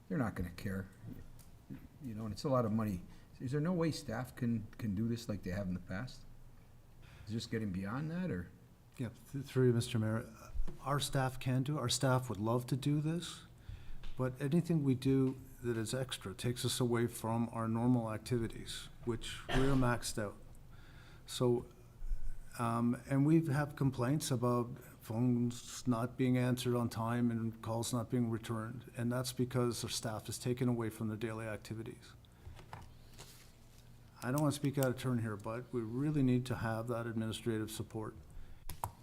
they're not gonna care. And it's a lot of money. Is there no way staff can do this like they have in the past? Is this getting beyond that, or? Yeah, through you, Mr. Mayor. Our staff can do, our staff would love to do this, but anything we do that is extra takes us away from our normal activities, which we're maxed out. So, and we have complaints about phones not being answered on time and calls not being returned, and that's because our staff is taken away from their daily activities. I don't want to speak out of turn here, but we really need to have that administrative support.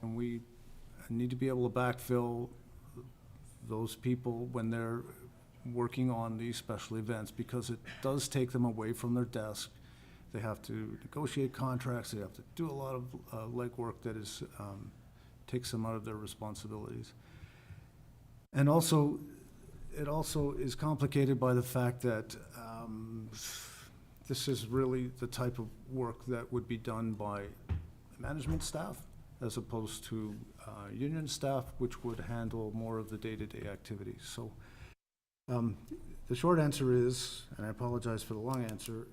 And we need to be able to backfill those people when they're working on these special events, because it does take them away from their desk. They have to negotiate contracts, they have to do a lot of legwork that is, takes them out of their responsibilities. And also, it also is complicated by the fact that this is really the type of work that would be done by management staff as opposed to union staff, which would handle more of the day-to-day activities. So the short answer is, and I apologize for the long answer,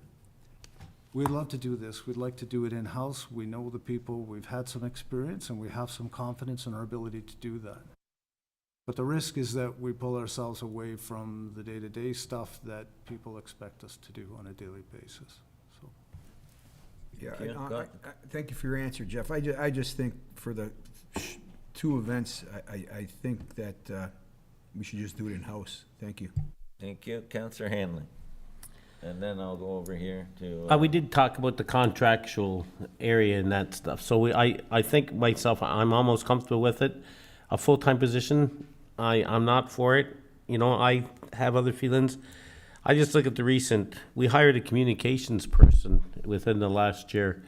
we'd love to do this. We'd like to do it in-house. We know the people, we've had some experience, and we have some confidence in our ability to do that. But the risk is that we pull ourselves away from the day-to-day stuff that people expect us to do on a daily basis. So, Yeah, thank you for your answer, Jeff. I just think for the 2 events, I think that we should just do it in-house. Thank you. Thank you, Councillor Hanley. And then I'll go over here to. We did talk about the contractual area and that stuff. So I think myself, I'm almost comfortable with it. A full-time position, I'm not for it. I have other feelings. I just look at the recent, we hired a communications person within the last year.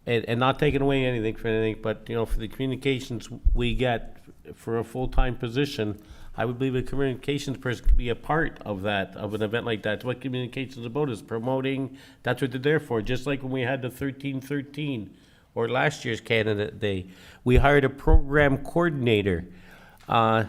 and not taking away anything for anything, but, you know, for the communications we get for a full-time position, I would believe a communications person could be a part of that, of an event like that. It's what communications is about, is promoting. That's what they're there for. Just like when we had the 1313 or last year's Canada Day, we hired a program coordinator.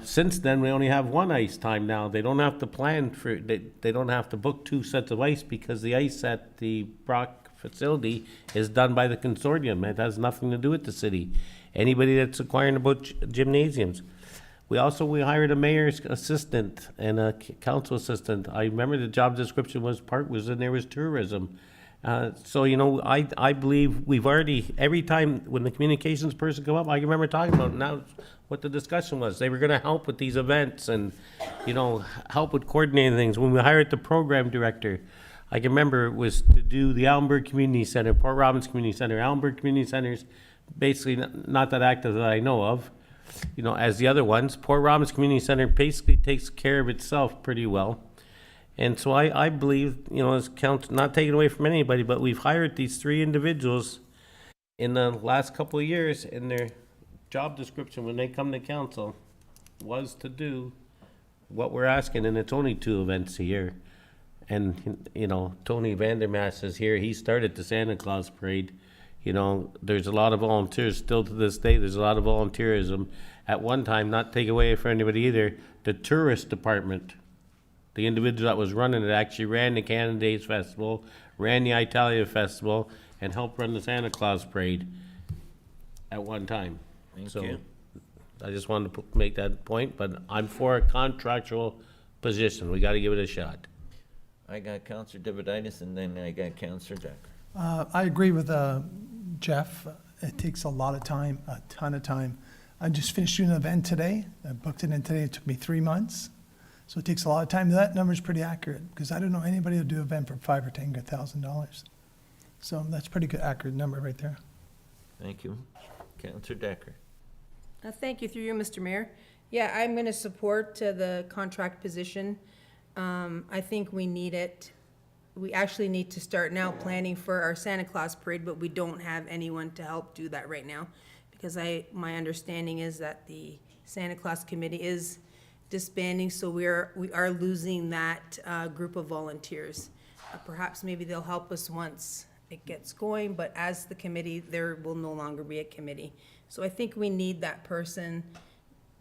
Since then, we only have one ice time now. They don't have to plan for, they don't have to book 2 sets of ice because the ice at the Brock facility is done by the consortium. It has nothing to do with the city. Anybody that's inquiring about gymnasiums. We hired a mayor's assistant and a council assistant. I remember the job description was in there was tourism. So, you know, I believe we've already, every time when the communications person come up, I can remember talking about now what the discussion was. They were gonna help with these events and, you know, help with coordinating things. When we hired the program director, I can remember it was to do the Allenburg Community Center, Port Robbins Community Center. Allenburg Community Center's basically not that active that I know of, you know, as the other ones. Port Robbins Community Center basically takes care of itself pretty well. And so I believe, you know, as council, not taking away from anybody, but we've hired these 3 individuals in the last couple of years, and their job description when they come to council was to do what we're asking, and it's only 2 events a year. And, you know, Tony Vandermaas is here. He started the Santa Claus Parade. You know, there's a lot of volunteers still to this day. There's a lot of volunteerism. At one time, not take away from anybody either, the tourist department, the individual that was running it actually ran the Canada Days Festival, ran the Italia Festival, and helped run the Santa Claus Parade at one time. Thank So, you. I just wanted to make that point, but I'm for a contractual position. We gotta give it a shot. I got Counselor Dividitis, and then I got Counselor Decker. I agree with Jeff. It takes a lot of time, a ton of time. I just finished doing an event today. I booked it in today. It took me 3 months. So it takes a lot of time. That number's pretty accurate because I don't know anybody who'll do an event for $5,000 or $10,000. So that's a pretty good accurate number right there. Thank you. Counselor Decker. Thank you, through you, Mr. Mayor. Yeah, I'm going to support the contract position. I think we need it. We actually need to start now planning for our Santa Claus Parade, but we don't have anyone to help do that right now. Because my understanding is that the Santa Claus Committee is disbanding, so we are losing that group of volunteers. Perhaps maybe they'll help us once it gets going, but as the committee, there will no longer be a committee. So I think we need that person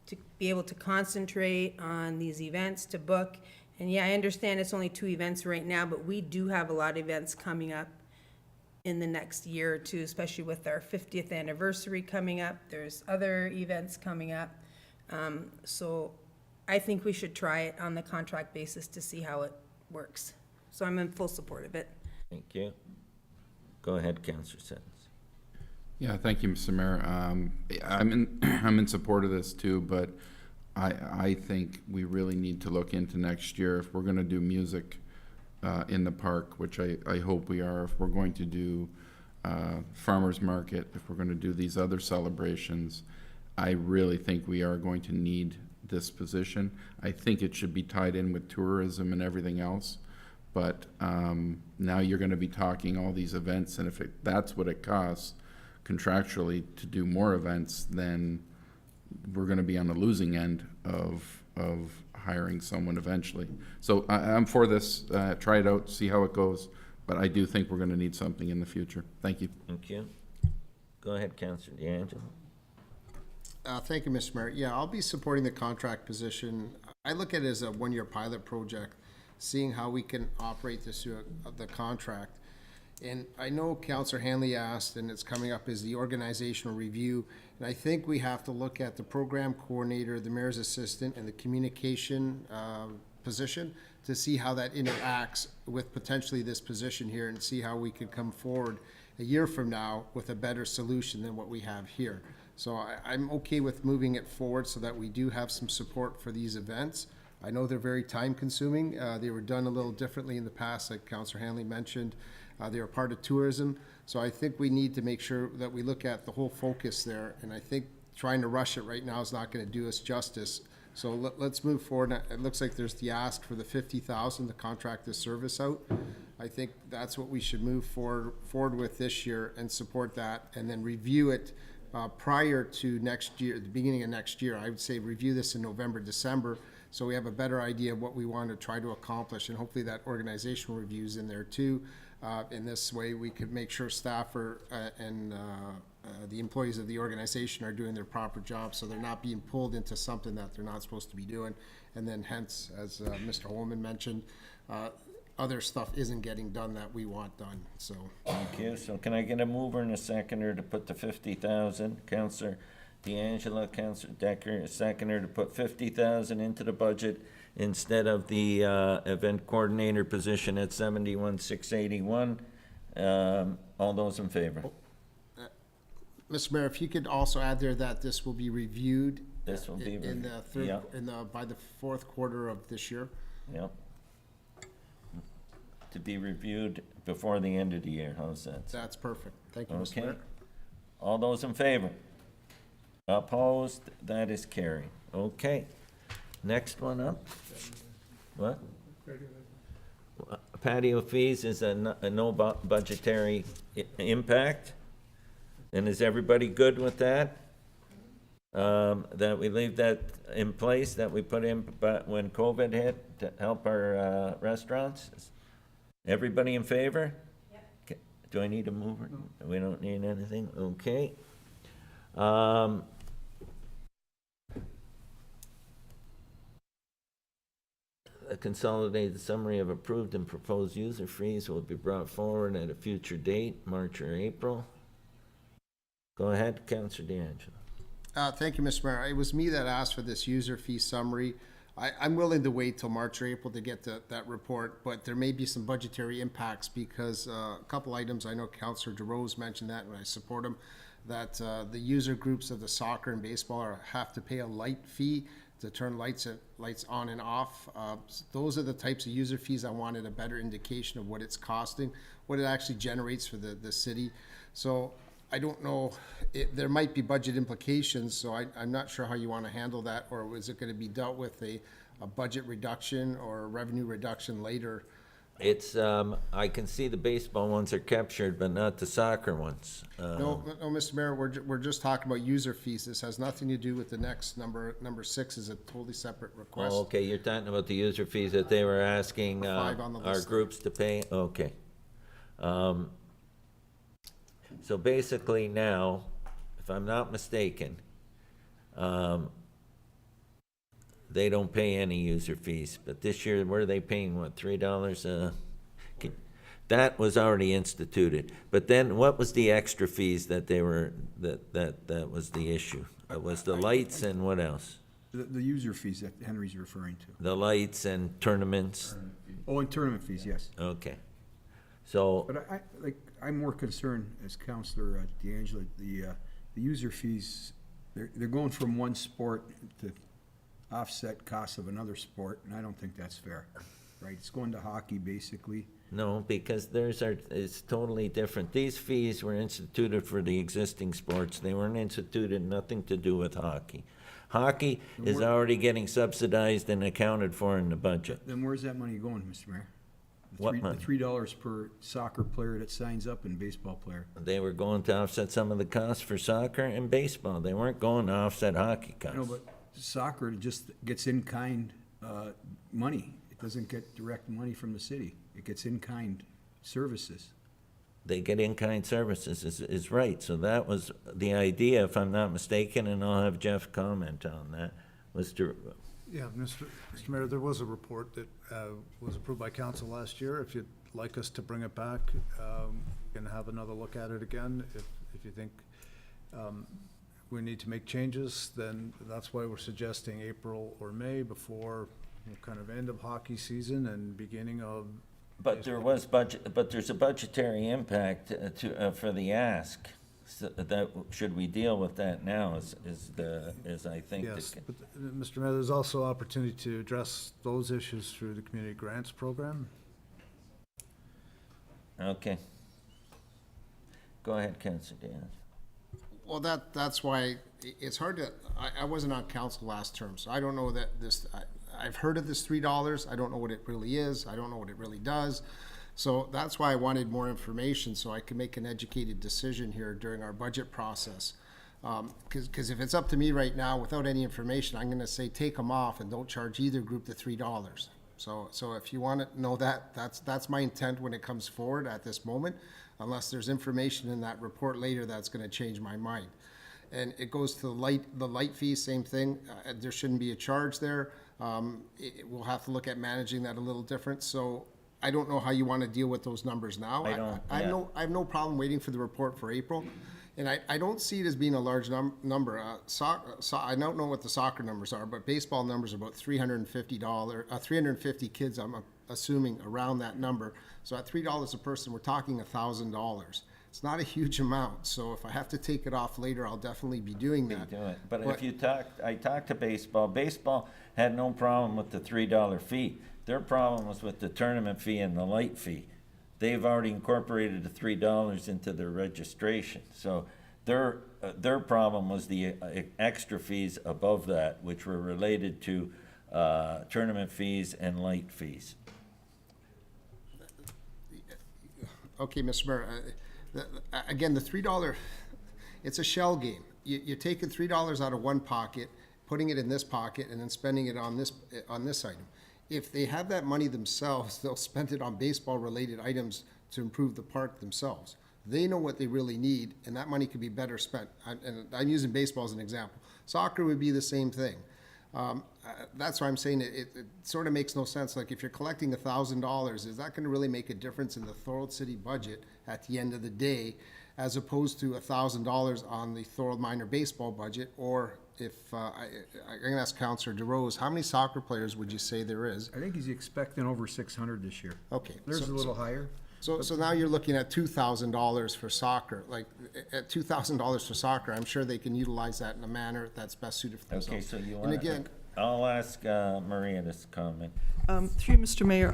to be able to concentrate on these events, to book. And yeah, I understand it's only 2 events right now, but we do have a lot of events coming up in the next year or 2, especially with our 50th anniversary coming up. There's other events coming up. So I think we should try it on the contract basis to see how it works. So I'm in full support of it. Thank you. Go ahead, Counselor Sentence. Yeah, thank you, Mr. Mayor. I'm in support of this too, but I think we really need to look into next year if we're going to do music in the park, which I hope we are. If we're going to do farmers market, if we're going to do these other celebrations, I really think we are going to need this position. I think it should be tied in with tourism and everything else. But now you're going to be talking all these events, and if that's what it costs contractually to do more events, then we're going to be on the losing end of hiring someone eventually. So I'm for this. Try it out, see how it goes. But I do think we're going to need something in the future. Thank you. Thank you. Go ahead, Counselor DeAngelo. Thank you, Mr. Mayor. Yeah, I'll be supporting the contract position. I look at it as a 1-year pilot project, seeing how we can operate this through the contract. And I know Councillor Hanley asked, and it's coming up, is the organizational review. And I think we have to look at the program coordinator, the mayor's assistant, and the communication position to see how that interacts with potentially this position here and see how we can come forward a year from now with a better solution than what we have here. So I'm okay with moving it forward so that we do have some support for these events. I know they're very time consuming. They were done a little differently in the past, like Councillor Hanley mentioned. They are part of tourism. So I think we need to make sure that we look at the whole focus there. And I think trying to rush it right now is not going to do us justice. So let's move forward. It looks like there's the ask for the $50,000 to contract this service out. I think that's what we should move forward with this year and support that, and then review it prior to next year, the beginning of next year. I would say review this in November, December, so we have a better idea of what we want to try to accomplish, and hopefully that organizational review's in there too. In this way, we could make sure staff and the employees of the organization are doing their proper job, so they're not being pulled into something that they're not supposed to be doing. And then hence, as Mr. Holman mentioned, other stuff isn't getting done that we want done, so. Thank you. So can I get a mover and a seconder to put the 50,000? Counselor D'Angelo, Counselor Decker, a seconder to put 50,000 into the budget instead of the event coordinator position at 71,681. All those in favor? Mr. Mayor, if you could also add there that this will be reviewed. This will be in the third, yeah. by the fourth quarter of this year. Yep. To be reviewed before the end of the year. How's that? That's perfect. Thank you, Mr. Okay. Mayor. All those in favor? Opposed? That is carried. Okay. Next one up. What? Patio fees is a no budgetary impact. And is everybody good with that? That we leave that in place, that we put in when COVID hit to help our restaurants? Everybody in favor? Yep. Do I need a mover? No. We don't need anything? Okay. A consolidated summary of approved and proposed user fees will be brought forward at a future date, March or April. Go ahead, Councilor D'Angelo. Thank you, Mr. Mayor. It was me that asked for this user fee summary. I'm willing to wait till March or April to get that report, but there may be some budgetary impacts because a couple items, I know Councilor DeRose mentioned that, and I support him, that the user groups of the soccer and baseball have to pay a light fee to turn lights on and off. Those are the types of user fees I wanted a better indication of what it's costing, what it actually generates for the city. So I don't know, there might be budget implications, so I'm not sure how you want to handle that, or is it going to be dealt with a budget reduction or a revenue reduction later? It's, I can see the baseball ones are captured, but not the soccer ones. No, Mr. Mayor, we're just talking about user fees. This has nothing to do with the next number. Number 6 is a totally separate request. Oh, okay, you're talking about the user fees that they were asking 5 on the our list. groups to pay? Okay. So basically now, if I'm not mistaken, they don't pay any user fees, but this year, were they paying, what, $3? That was already instituted, but then what was the extra fees that they were, that was the issue? It was the lights and what else? The user fees that Henry's referring to. The lights and tournaments? Oh, and tournament fees, yes. Okay. So, But I'm more concerned, as Counselor D'Angelo, the user fees, they're going from one sport to offset costs of another sport, and I don't think that's fair, right? It's going to hockey, basically. no, because it's totally different. These fees were instituted for the existing sports. They weren't instituted, nothing to do with hockey. Hockey is already getting subsidized and accounted for in the budget. Then where's that money going, Mr. Mayor? What money? The $3 per soccer player that signs up and baseball player. They were going to offset some of the costs for soccer and baseball. They weren't going to offset hockey costs. No, but soccer just gets in-kind money. It doesn't get direct money from the city. It gets in-kind services. They get in-kind services, is right. So that was the idea, if I'm not mistaken, and I'll have Jeff comment on that, was to, Yeah, Mr. Mayor, there was a report that was approved by council last year. If you'd like us to bring it back, we can have another look at it again. If you think we need to make changes, then that's why we're suggesting April or May before kind of end of hockey season and beginning of. but there's a budgetary impact for the ask. So that, should we deal with that now is I think. Yes, but Mr. Mayor, there's also opportunity to address those issues through the community grants program. Okay. Go ahead, Councilor Dan. Well, that's why it's hard to, I wasn't on council last term, so I don't know that I've heard of this $3. I don't know what it really is. I don't know what it really does. So that's why I wanted more information, so I could make an educated decision here during our budget process. Because if it's up to me right now, without any information, I'm gonna say take them off and don't charge either group the $3. So if you want to know that, that's my intent when it comes forward at this moment, unless there's information in that report later that's gonna change my mind. And it goes to the light fee, same thing. There shouldn't be a charge there. We'll have to look at managing that a little different. So I don't know how you want to deal with those numbers now. I have no problem waiting for the report for April. And I don't see it as being a large number. I don't know what the soccer numbers are, but baseball numbers are about $350 kids, I'm assuming, around that number. So at $3 a person, we're talking $1,000. It's not a huge amount, so if I have to take it off later, I'll definitely be doing that. Do it. But if you I talked to baseball had no problem with the $3 fee. Their problem was with the tournament fee and the light fee. They've already incorporated the $3 into their registration. So their problem was the extra fees above that, which were related to tournament fees and light fees. Okay, Mr. Mayor, again, the $3, it's a shell game. You're taking $3 out of one pocket, putting it in this pocket, and then spending it on this item. If they have that money themselves, they'll spend it on baseball-related items to improve the park themselves. They know what they really need, and that money could be better spent. And I'm using baseball as an example. Soccer would be the same thing. That's why I'm saying it sort of makes no sense. Like, if you're collecting $1,000, is that going to really make a difference in the Thorold City budget at the end of the day, as opposed to $1,000 on the Thorold minor baseball budget? Or if I'm going to ask Councillor DeRose, how many soccer players would you say there is? I think he's expecting over 600 this year. Okay, There's a little higher. So now you're looking at $2,000 for soccer. Like, at $2,000 for soccer, I'm sure they can utilize that in a manner that's best suited for themselves. Okay, so you And want again, I'll ask Maria this comment. Through you, Mr. Mayor,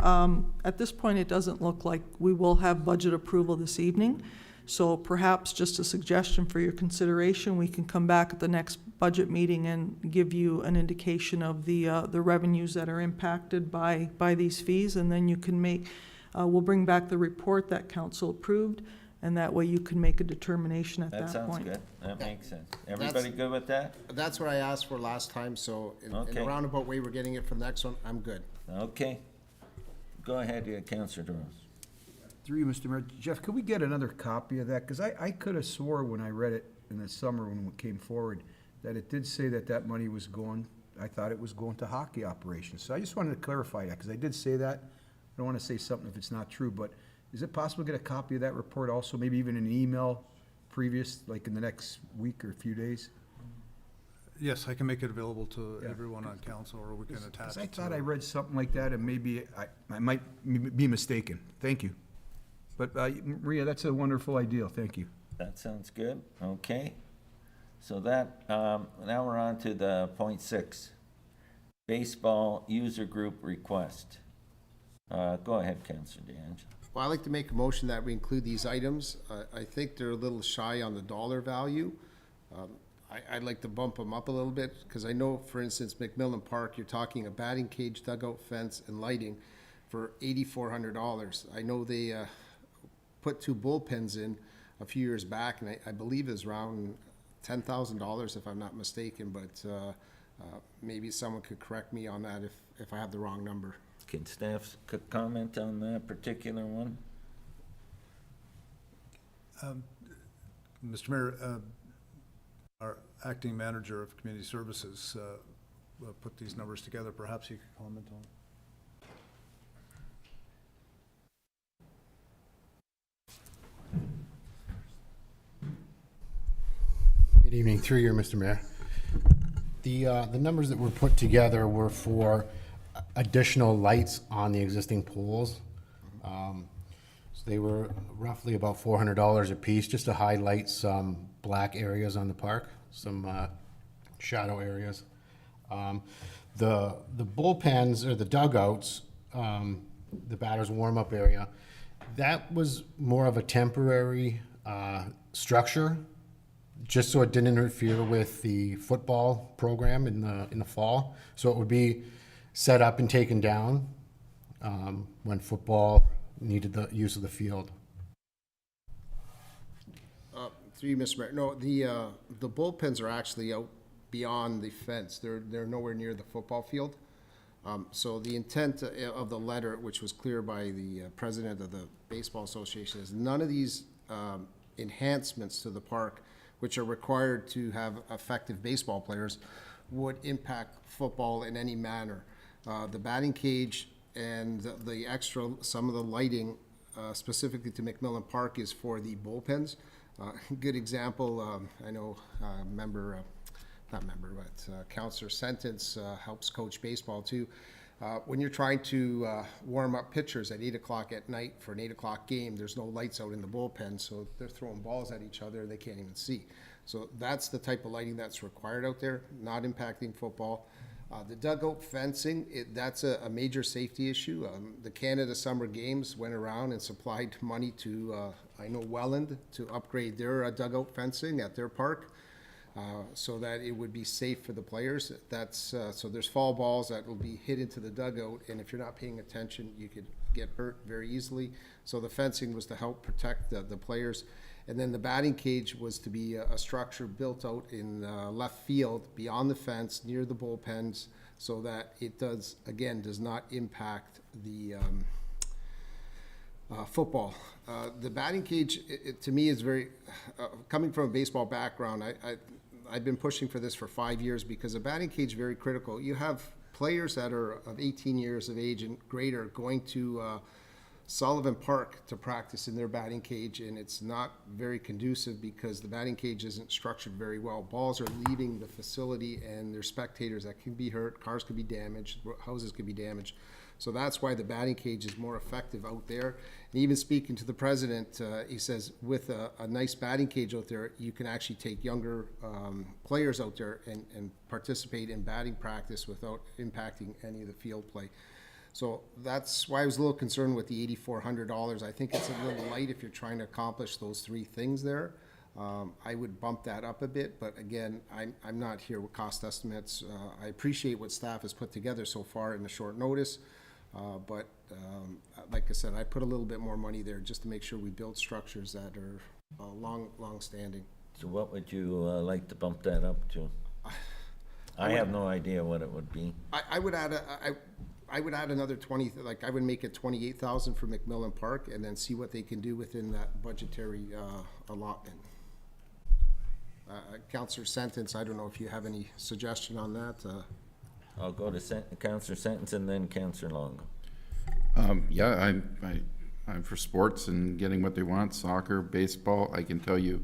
at this point, it doesn't look like we will have budget approval this evening. So perhaps just a suggestion for your consideration, we can come back at the next budget meeting and give you an indication of the revenues that are impacted by these fees, and then you can make, we'll bring back the report that council approved, and that way you can make a determination at that point. That sounds good. That makes sense. Everybody good with that? that's what I asked for last time, so in Okay. a roundabout way we're getting it for the next one, I'm good. Okay. Go ahead, Councillor DeRose. Through you, Mr. Mayor. Jeff, could we get another copy of that? Because I could have swore when I read it in the summer when it came forward that it did say that money was going, I thought it was going to hockey operations. So I just wanted to clarify that, because I did say that. I don't want to say something if it's not true, but is it possible to get a copy of that report also, maybe even an email previous, like in the next week or a few days? Yes, I can make it available to everyone on council, or we can attach I it to. thought I read something like that, and maybe I might be mistaken. Thank you. But Maria, that's a wonderful idea. Thank you. That sounds good. Okay. So that, now we're on to the point 6, baseball user group request. Go ahead, Councillor DeAngelo. Well, I'd like to make a motion that we include these items. I think they're a little shy on the dollar value. I'd like to bump them up a little bit, because I know, for instance, McMillan Park, you're talking a batting cage, dugout fence, and lighting for $8,400. I know they put 2 bullpens in a few years back, and I believe it was around $10,000 if I'm not mistaken, but maybe someone could correct me on that if I have the wrong number. Can staff comment on that particular one? Mr. Mayor, our acting manager of community services put these numbers together. Perhaps you could comment on it. Good evening, through you, Mr. Mayor. The numbers that were put together were for additional lights on the existing pools. So they were roughly about $400 a piece, just to highlight some black areas on the park, some shadow areas. The bullpens, or the dugouts, the batter's warm-up area, that was more of a temporary structure, just so it didn't interfere with the football program in the fall. So it would be set up and taken down when football needed the use of the field. Through you, Mr. Mayor, no, the bullpens are actually out beyond the fence. They're nowhere near the football field. So the intent of the letter, which was clear by the president of the Baseball Association, is none of these enhancements to the park, which are required to have effective baseball players, would impact football in any manner. The batting cage and the extra, some of the lighting, specifically to McMillan Park, is for the bullpens. Good example, I know Counselor Sentence helps coach baseball too. When you're trying to warm up pitchers at 8 o'clock at night for an 8 o'clock game, there's no lights out in the bullpen, so they're throwing balls at each other, they can't even see. So that's the type of lighting that's required out there, not impacting football. The dugout fencing, that's a major safety issue. The Canada Summer Games went around and supplied money to, I know Welland, to upgrade their dugout fencing at their park so that it would be safe for the players. That's so there's fall balls that will be hit into the dugout, and if you're not paying attention, you could get hurt very easily. So the fencing was to help protect the players. And then the batting cage was to be a structure built out in left field beyond the fence near the bullpens so that it does not impact the football. The batting cage, to me, is very, coming from a baseball background, I've been pushing for this for 5 years because a batting cage is very critical. You have players that are of 18 years of age and greater going to Sullivan Park to practice in their batting cage, and it's not very conducive because the batting cage isn't structured very well. Balls are leaving the facility and there's spectators that can be hurt, cars could be damaged, houses could be damaged. So that's why the batting cage is more effective out there. And even speaking to the president, he says with a nice batting cage out there, you can actually take younger players out there and participate in batting practice without impacting any of the field play. So that's why I was a little concerned with the $8,400. I think it's a little light if you're trying to accomplish those three things there. I would bump that up a bit, but again, I'm not here with cost estimates. I appreciate what staff has put together so far in the short notice, but like I said, I put a little bit more money there just to make sure we build structures that are long-standing. So what would you like to bump that up to? I have no idea what it would be. I would add I would add another 20, like I would make it 28,000 for McMillan Park and then see what they can do within that budgetary allotment. Councillor Sentence, I don't know if you have any suggestion on that. I'll go to Councillor Sentence and then Councillor Longo. Yeah, I'm for sports and getting what they want, soccer, baseball. I can tell you,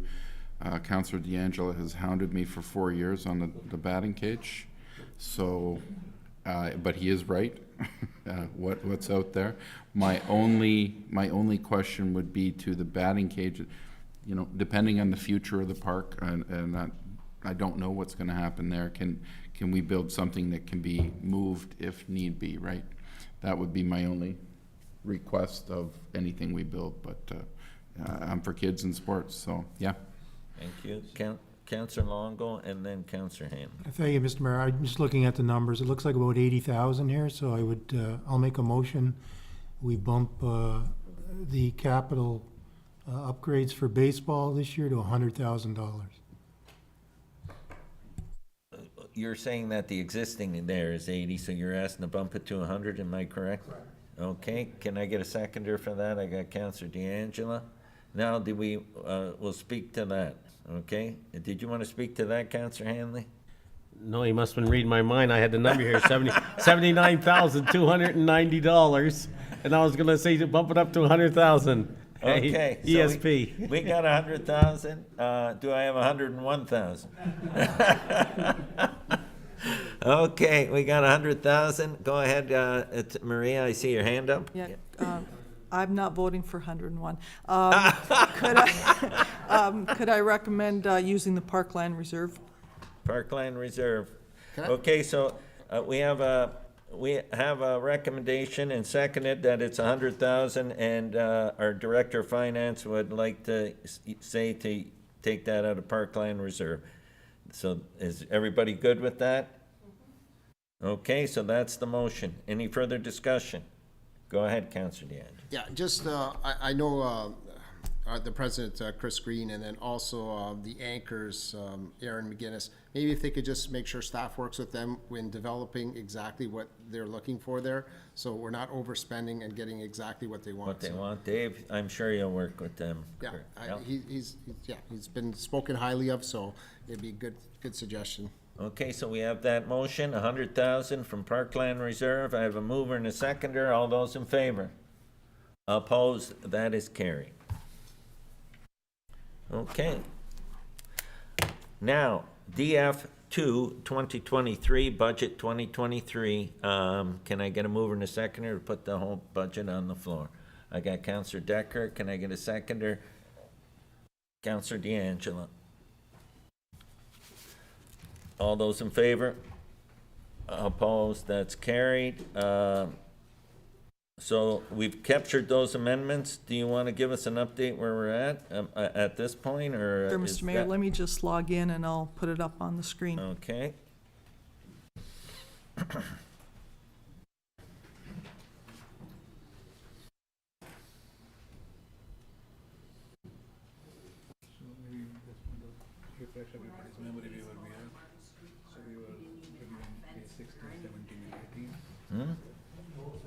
Councillor D'Angelo has hounded me for 4 years on the batting cage. So, but he is right. What's out there? My only question would be to the batting cage. You know, depending on the future of the park, and that, I don't know what's going to happen there. Can we build something that can be moved if need be? Right. That would be my only request of anything we build. But I'm for kids and sports. So yeah. Thank you. Councillor Longo and then Councillor Hanley. Thank you, Mr. Mayor. I'm just looking at the numbers. It looks like about 80,000 here, so I would, I'll make a motion. We bump the capital upgrades for baseball this year to $100,000. You're saying that the existing there is 80, so you're asking to bump it to 100, am I correct? Correct. Okay, can I get a seconder for that? I got Councillor D'Angelo. Now, we'll speak to that, okay? Did you want to speak to that, Councillor Hanley? No, he must have been reading my mind. I had the number here, $79,290. And I was going to say to bump it up to 100,000. Okay. So ESP. we got 100,000. Do I have 101,000? Okay, we got 100,000. Go ahead, Maria, I see your hand up. Yeah, I'm not voting for 101. Could I recommend using the Parkland Reserve? Parkland Reserve. Okay, so we have a recommendation and seconded that it's 100,000, and our Director of Finance would like to say to take that out of Parkland Reserve. So is everybody good with that? Okay, so that's the motion. Any further discussion? Go ahead, Counselor DeAngelo. Yeah, just, I know the president, Chris Green, and then also the anchors, Aaron McGinnis, maybe if they could just make sure staff works with them when developing exactly what they're looking for there, so we're not overspending and getting exactly what they want. What they So, want, Dave, I'm sure you'll work with them. Yeah, Yep. he's been spoken highly of, so it'd be a good suggestion. Okay, so we have that motion, 100,000 from Parkland Reserve. I have a mover and a seconder. All those in favor? Opposed? That is carried. Okay. Now, DF2 2023, budget 2023. Can I get a mover and a seconder to put the whole budget on the floor? I got Counselor Decker. Can I get a seconder? Counselor DeAngelo. All those in favor? Opposed? That's carried. So we've captured those amendments. Do you want to give us an update where we're at this point, or? Sure, is Mr. Mayor, that- let me just log in and I'll put it up on the screen. Okay. Refresh everybody's memory where we are. So we were reviewing page 16, 17, and 18.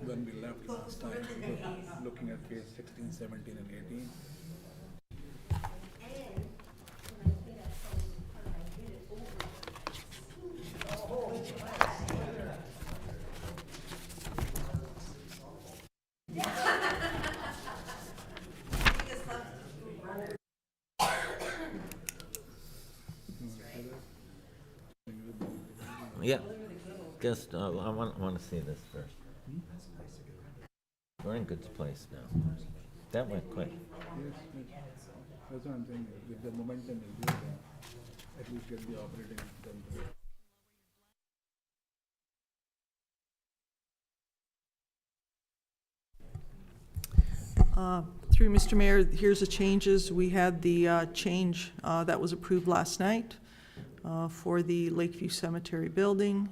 When we left last time, we were looking at page 16, 17, and 18. Yeah, just, I want to see this first. We're in good place now. That went quick. Yes, that's what I'm saying. If the momentum is good, at least get the operating done today. Through Mr. Mayor, here's the changes. We had the change that was approved last night for the Lakeview Cemetery building.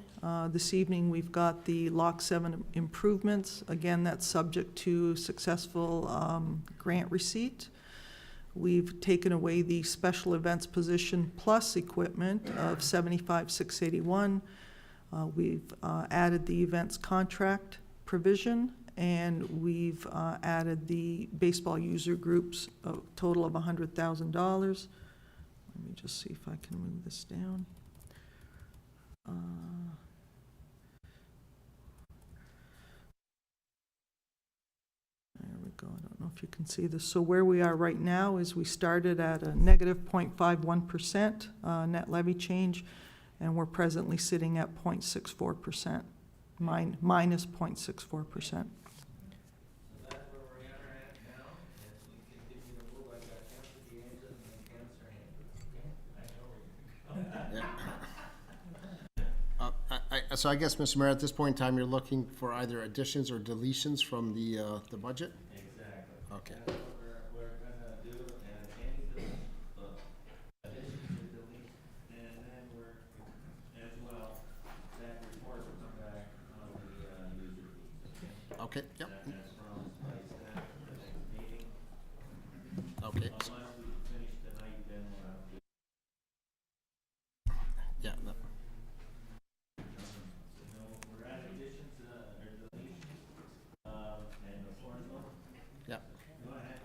This evening, we've got the Lock 7 improvements. Again, that's subject to successful grant receipt. We've taken away the special events position plus equipment of $75,681. We've added the events contract provision, and we've added the baseball user groups, a total of $100,000. Let me just see if I can move this down. There we go. I don't know if you can see this. So where we are right now is we started at a negative 0.51% net levy change, and we're presently sitting at 0.64%, minus 0.64%. So I guess, Mr. Mayor, at this point in time, you're looking for either additions or deletions from the budget? Exactly. Okay. That's what we're gonna do, and any additions or deletions, and then we're, as well, that report will come back on the user fees. Okay, yep, That's promised by staff at the next meeting. okay. Unless we finish tonight, then we'll have to. Yeah, no. We're at additions or deletions, and the formula. Yeah. Go ahead.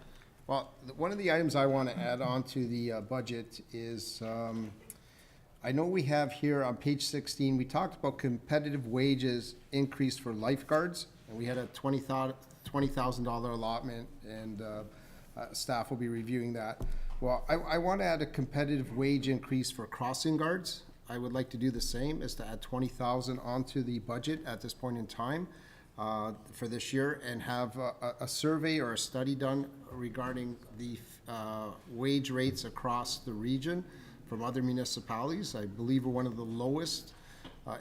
Well, one of the items I want to add on to the budget is, I know we have here on page 16, we talked about competitive wages increase for lifeguards, and we had a $20,000 allotment, and staff will be reviewing that. Well, I want to add a competitive wage increase for crossing guards. I would like to do the same, is to add 20,000 onto the budget at this point in time for this year, and have a survey or a study done regarding the wage rates across the region from other municipalities. I believe we're one of the lowest,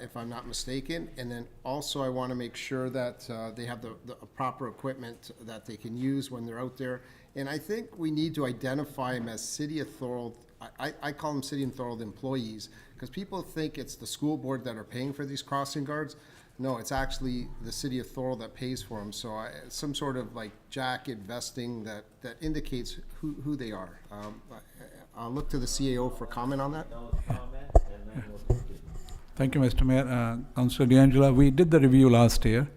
if I'm not mistaken. And then also I want to make sure that they have the proper equipment that they can use when they're out there. And I think we need to identify them as City of Thorold. I call them City and Thorold employees, because people think it's the school board that are paying for these crossing guards. No, it's actually the city of Thorold that pays for them. So some sort of like jacket vesting that indicates who they are. I'll look to the CAO for comment on that. Thank you, Mr. Mayor. Councilor D'Angela, we did the review last year,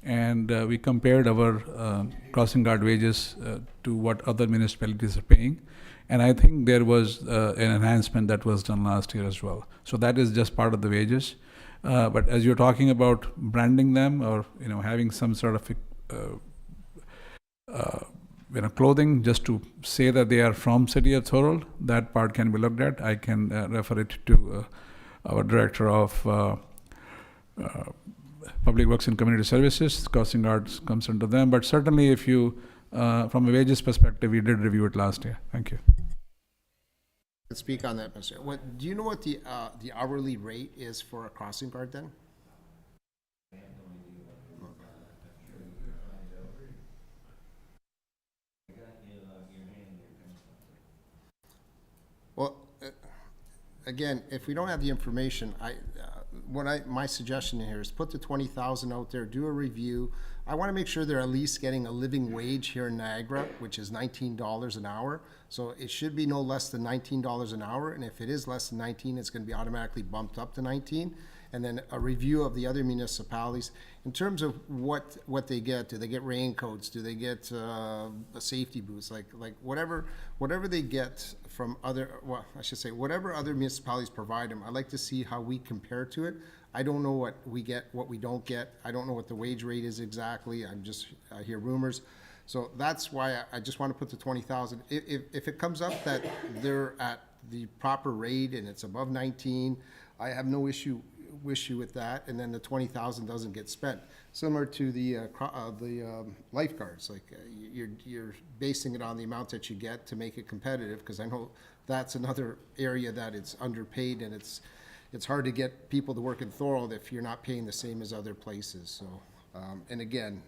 and we compared our crossing guard wages to what other municipalities are paying. And I think there was an enhancement that was done last year as well. So that is just part of the wages. But as you're talking about branding them, or having some sort of clothing just to say that they are from City of Thorold, that part can be looked at. I can refer it to our Director of Public Works and Community Services. Crossing guards comes under them. But certainly if you, from a wages perspective, we did review it last year. Thank you. Let's speak on that, Mr. Do you know what the hourly rate is for a crossing guard then? Well, again, if we don't have the information, my suggestion here is put the 20,000 out there, do a review. I want to make sure they're at least getting a living wage here in Niagara, which is $19 an hour. So it should be no less than $19 an hour, and if it is less than 19, it's going to be automatically bumped up to 19. And then a review of the other municipalities in terms of what they get. Do they get raincoats? Do they get safety boots? Like whatever they get from other, well, I should say whatever other municipalities provide them. I'd like to see how we compare to it. I don't know what we get, what we don't get. I don't know what the wage rate is exactly. I hear rumors. So that's why I just want to put the 20,000. If it comes up that they're at the proper rate and it's above 19, I have no issue with that, and then the 20,000 doesn't get spent. Similar to the lifeguards, like you're basing it on the amount that you get to make it competitive, because I know that's another area that it's underpaid, and it's hard to get people to work in Thorold if you're not paying the same as other places. So, and again,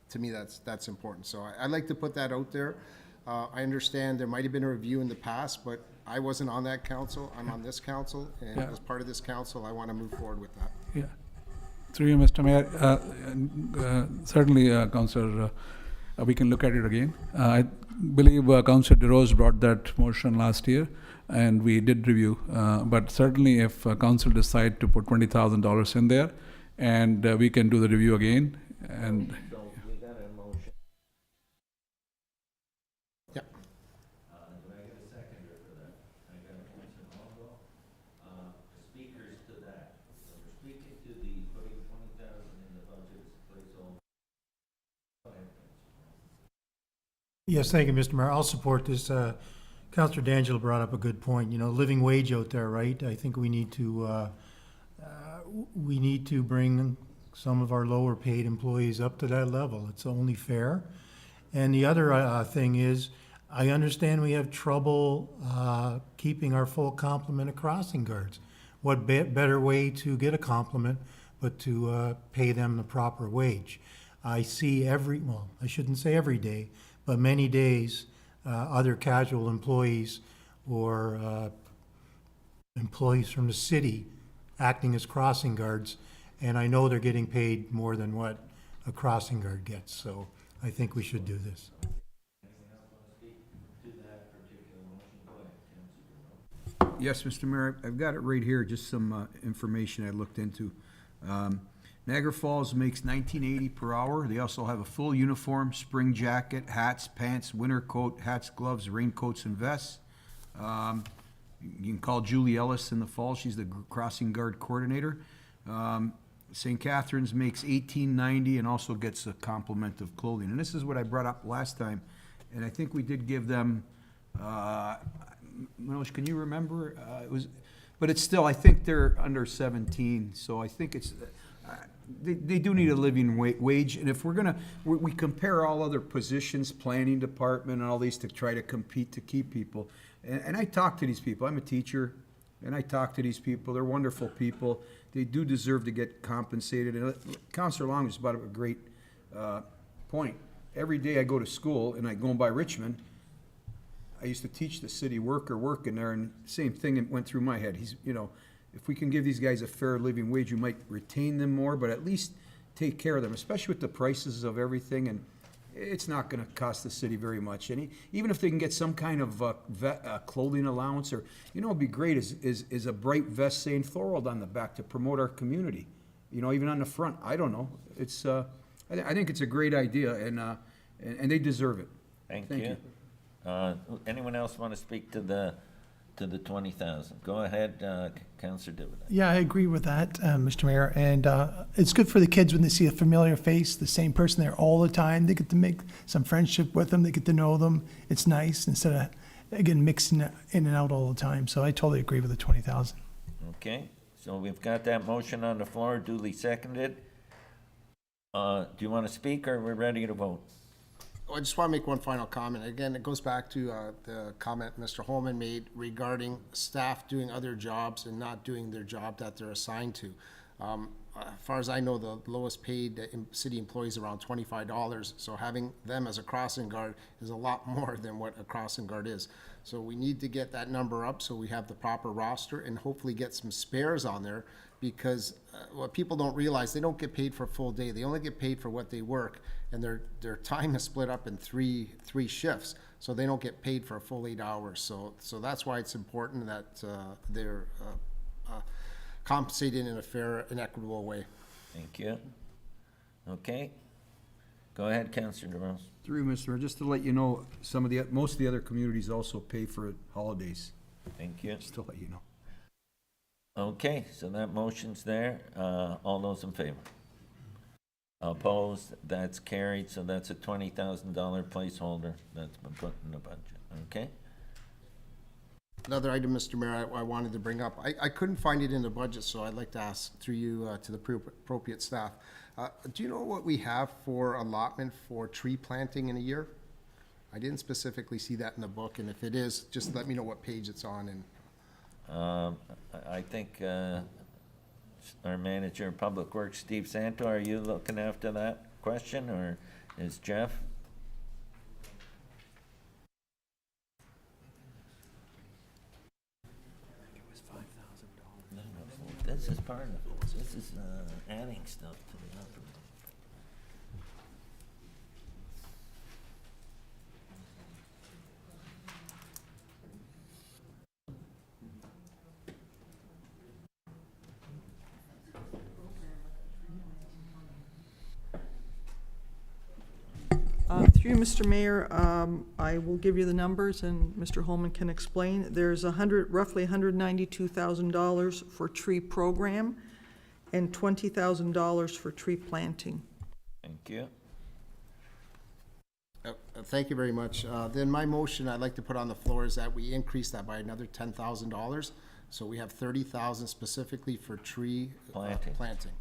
to me that's important. So I'd like to put that out there. I understand there might have been a review in the past, but I wasn't on that council. I'm on this council, and as part of this council, I want to move forward with that. Yeah. Through you, Mr. Mayor, certainly, Councillor, we can look at it again. I believe Councillor DeRose brought that motion last year, and we did review. But certainly, if council decide to put $20,000 in there, and we can do the review again, and. Yes, thank you, Mr. Mayor. I'll support this. Councillor D'Angelo brought up a good point. Living wage out there, right? I think we need to bring some of our lower paid employees up to that level. It's only fair. And the other thing is, I understand we have trouble keeping our full complement of crossing guards. What better way to get a complement but to pay them the proper wage? I see I shouldn't say every day, but many days, other casual employees or employees from the city acting as crossing guards, and I know they're getting paid more than what a crossing guard gets, so I think we should do this. Yes, Mr. Mayor, I've got it right here, just some information I looked into. Niagara Falls makes $19.80 per hour. They also have a full uniform, spring jacket, hats, pants, winter coat, hats, gloves, raincoats, and vests. You can call Julie Ellis in the fall. She's the crossing guard coordinator. St. Catharines makes $18.90 and also gets a complement of clothing. And this is what I brought up last time, and I think we did give them, Manish, can you remember? But it's still, I think they're under 17, so I think it's, they do need a living wage, and if we're gonna, we compare all other positions, planning department and all these to try to compete to keep people. And I talk to these people. I'm a teacher, and I talk to these people. They're wonderful people. They do deserve to get compensated. And Councillor Long just brought up a great point. Every day I go to school, and I go by Richmond, I used to teach the city worker working there, and same thing went through my head. If we can give these guys a fair living wage, you might retain them more, but at least take care of them, especially with the prices of everything, and it's not gonna cost the city very much. And even if they can get some kind of clothing allowance, or, it'd be great is a bright vest saying Thorold on the back to promote our community. Even on the front, I don't know. I think it's a great idea, and they deserve it. Thank you. Anyone else want to speak to the 20,000? Go ahead, Councillor Dividend. Yeah, I agree with that, Mr. Mayor. And it's good for the kids when they see a familiar face, the same person there all the time. They get to make some friendship with them. They get to know them. It's nice instead of, again, mixing in and out all the time. So I totally agree with the 20,000. Okay, so we've got that motion on the floor, duly seconded. Do you want to speak, or we're ready to vote? I just want to make one final comment. Again, it goes back to the comment Mr. Holman made regarding staff doing other jobs and not doing their job that they're assigned to. As far as I know, the lowest paid city employee is around $25, so having them as a crossing guard is a lot more than what a crossing guard is. So we need to get that number up so we have the proper roster, and hopefully get some spares on there, because what people don't realize, they don't get paid for a full day. They only get paid for what they work, and their time is split up in three shifts, so they don't get paid for a full 8 hours. So that's why it's important that they're compensated in a fair and equitable way. Thank you. Okay. Go ahead, Councillor DeRose. Through you, Mr. Mayor, just to let you know, most of the other communities also pay for holidays, Thank you. just to let you know. Okay, so that motion's there. All those in favor? Opposed? That's carried, so that's a $20,000 placeholder that's been put in the budget, okay? Another item, Mr. Mayor, I wanted to bring up. I couldn't find it in the budget, so I'd like to ask through you to the appropriate staff. Do you know what we have for allotment for tree planting in a year? I didn't specifically see that in the book, and if it is, just let me know what page it's on. And I think our manager of Public Works, Steve Santo, are you looking after that question, or is Jeff? No, this is part of it. This is adding stuff to the operating. Through you, Mr. Mayor, I will give you the numbers, and Mr. Holman can explain. There's roughly $192,000 for tree program and $20,000 for tree planting. Thank you. Thank you very much. Then my motion I'd like to put on the floor is that we increase that by another $10,000. So we have $30,000 specifically for tree planting.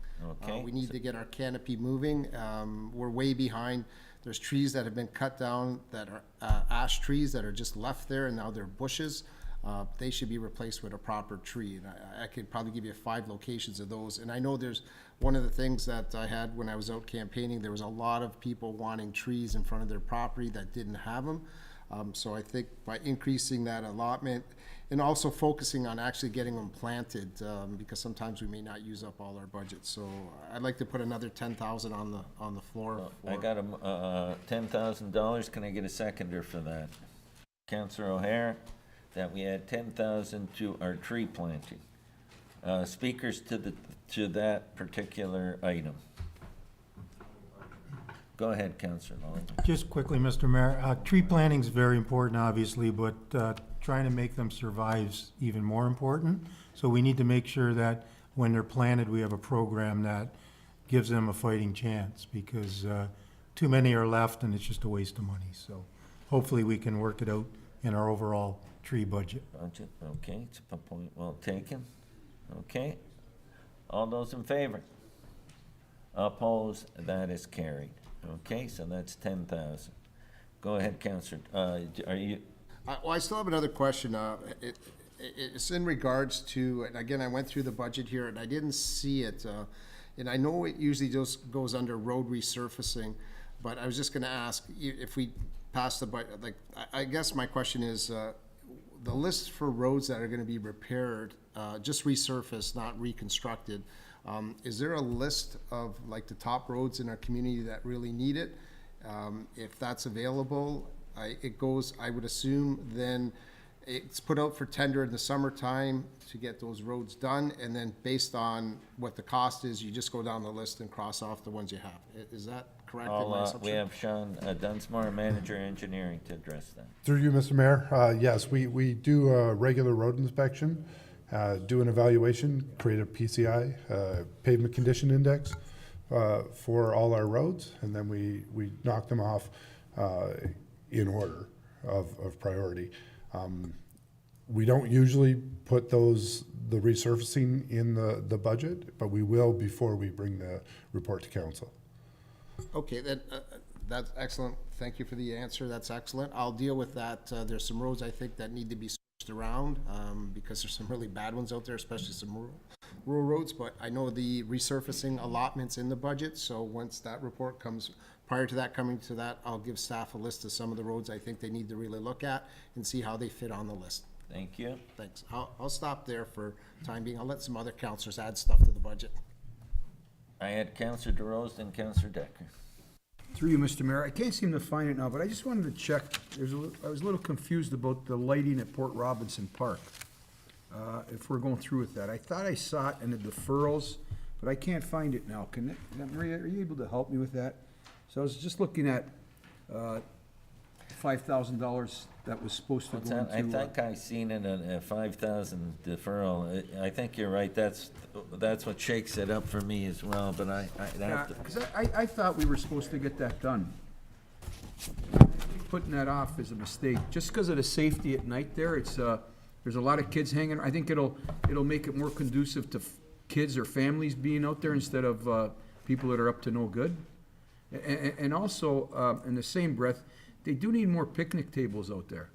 Okay. We need to get our canopy moving. We're way behind. There's trees that have been cut down that are ash trees that are just left there, and now they're bushes. They should be replaced with a proper tree. And I could probably give you 5 locations of those. And I know there's one of the things that I had when I was out campaigning, there was a lot of people wanting trees in front of their property that didn't have them. So I think by increasing that allotment and also focusing on actually getting them planted, because sometimes we may not use up all our budget. So I'd like to put another $10,000 on the floor. I got $10,000. Can I get a seconder for that? Councillor O'Hare, that we add $10,000 to our tree planting. Speakers to that particular item. Go ahead, Councillor Long. Just quickly, Mr. Mayor, tree planting's very important, obviously, but trying to make them survive is even more important. So we need to make sure that when they're planted, we have a program that gives them a fighting chance, because too many are left and it's just a waste of money. So hopefully we can work it out in our overall tree budget. Okay, it's a point well taken. Okay. All those in favor? Opposed? That is carried. Okay, so that's 10,000. Go ahead, Councillor. Are you? Well, I still have another question. It's in regards to, and again, I went through the budget here and I didn't see it. And I know it usually just goes under road resurfacing, but I was just going to ask if we pass the, like, I guess my question is, the list for roads that are gonna be repaired, just resurfaced, not reconstructed, is there a list of, like, the top roads in our community that really need it? If that's available, it goes, I would assume, then it's put out for tender in the summertime to get those roads done, and then based on what the cost is, you just go down the list and cross off the ones you have. Is that correct in my assumption? We have Sean Dunsmore, Manager Engineering, to address that. Through you, Mr. Mayor, yes, we do a regular road inspection, do an evaluation, create a PCI, pavement condition index, for all our roads, and then we knock them off in order of priority. We don't usually put the resurfacing in the budget, but we will before we bring the report to council. Okay, that's excellent. Thank you for the answer. That's excellent. I'll deal with that. There's some roads I think that need to be switched around, because there's some really bad ones out there, especially some rural roads, but I know the resurfacing allotments in the budget, so once that report comes, prior to that coming to that, I'll give staff a list of some of the roads I think they need to really look at and see how they fit on the list. Thank you. Thanks. I'll stop there for time being. I'll let some other councillors add stuff to the budget. I had Councillor DeRose and Councillor Decker. Through you, Mr. Mayor, I can't seem to find it now, but I just wanted to check, I was a little confused about the lighting at Port Robinson Park. If we're going through with that. I thought I saw it in the deferrals, but I can't find it now. Maria, are you able to help me with that? So I was just looking at $5,000 that was supposed to go into. I think I seen it a 5,000 deferral. I think you're right. That's what shakes it up for me as well, but I'd have to. Because I thought we were supposed to get that done. Putting that off is a mistake, just because of the safety at night there. It's, there's a lot of kids hanging. I think it'll make it more conducive to kids or families being out there instead of people that are up to no good. And also, in the same breath, they do need more picnic tables out there.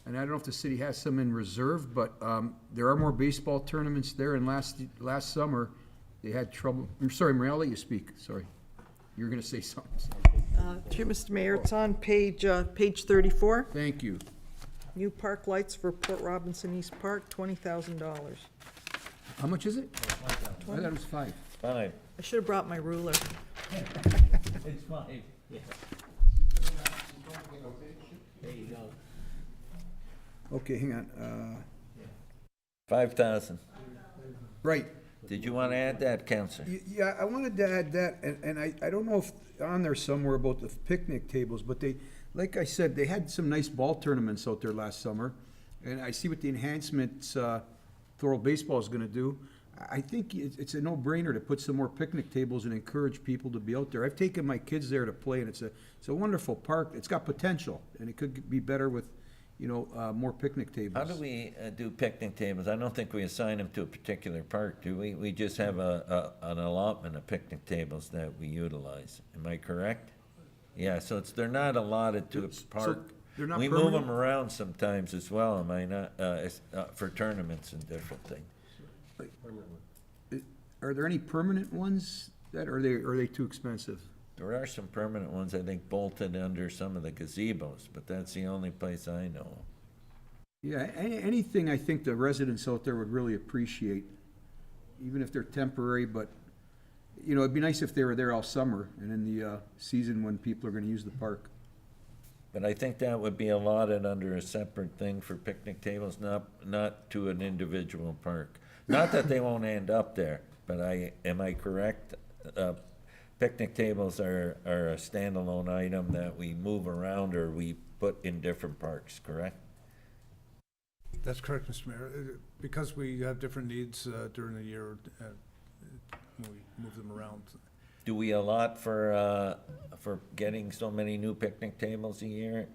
And I don't know if the city has some in reserve, but there are more baseball tournaments there. And last summer, they had trouble. I'm sorry, Maria, I'll let you speak. Sorry. You were going to say something. Through Mr. Mayor, it's on page 34. Thank you. New park lights for Port Robinson East Park, $20,000. How much is it? I thought it was 5. 5. I should have brought my ruler. It's 5. Yeah. There you go. Okay, hang on. 5,000. Right. Did you want to add that, Councillor? Yeah, I wanted to add that, and I don't know if on there somewhere about the picnic tables, but they, like I said, they had some nice ball tournaments out there last summer, and I see what the enhancements Thorold Baseball is gonna do. I think it's a no-brainer to put some more picnic tables and encourage people to be out there. I've taken my kids there to play, and it's a wonderful park. It's got potential, and it could be better with, more picnic tables. How do we do picnic tables? I don't think we assign them to a particular park, do we? We just have an allotment of picnic tables that we utilize. Am I correct? Yeah, so they're not allotted to a park. They're not We move permanent? them around sometimes as well, am I not, for tournaments and different things. Are there any permanent ones that, are they too expensive? There are some permanent ones, I think, bolted under some of the gazebos, but that's the only place I know of. Yeah, anything I think the residents out there would really appreciate, even if they're temporary, but, it'd be nice if they were there all summer and in the season when people are gonna use the park. But I think that would be allotted under a separate thing for picnic tables, not to an individual park. Not that they won't end up there, but am I correct? Picnic tables are a standalone item that we move around or we put in different parks, correct? That's correct, Mr. Mayor. Because we have different needs during the year, we move them around. Do we allot for getting so many new picnic tables a year?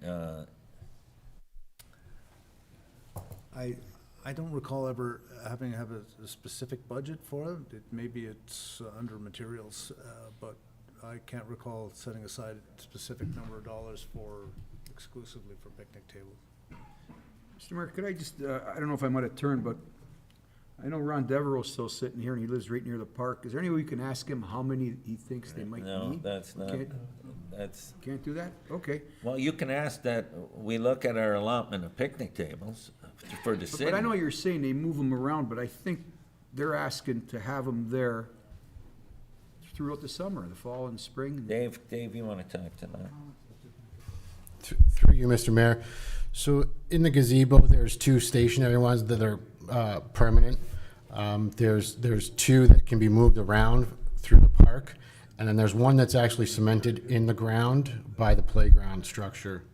I don't recall ever having to have a specific budget for it. Maybe it's under materials, but I can't recall setting aside a specific number of dollars exclusively for picnic tables. Mr. Mayor, could I just, I don't know if I might have turned, but I know Ron Devereaux's still sitting here and he lives right near the park. Is there any way you can ask him how many he thinks they might need? No, that's not, that's, Can't do that? Okay. well, you can ask that we look at our allotment of picnic tables for the city. But I know you're saying they move them around, but I think they're asking to have them there throughout the summer, the fall and spring. Dave, you want to talk to that? Through you, Mr. Mayor. So in the gazebo, there's 2 stationary ones that are permanent. There's 2 that can be moved around through the park, and then there's one that's actually cemented in the ground by the playground structure.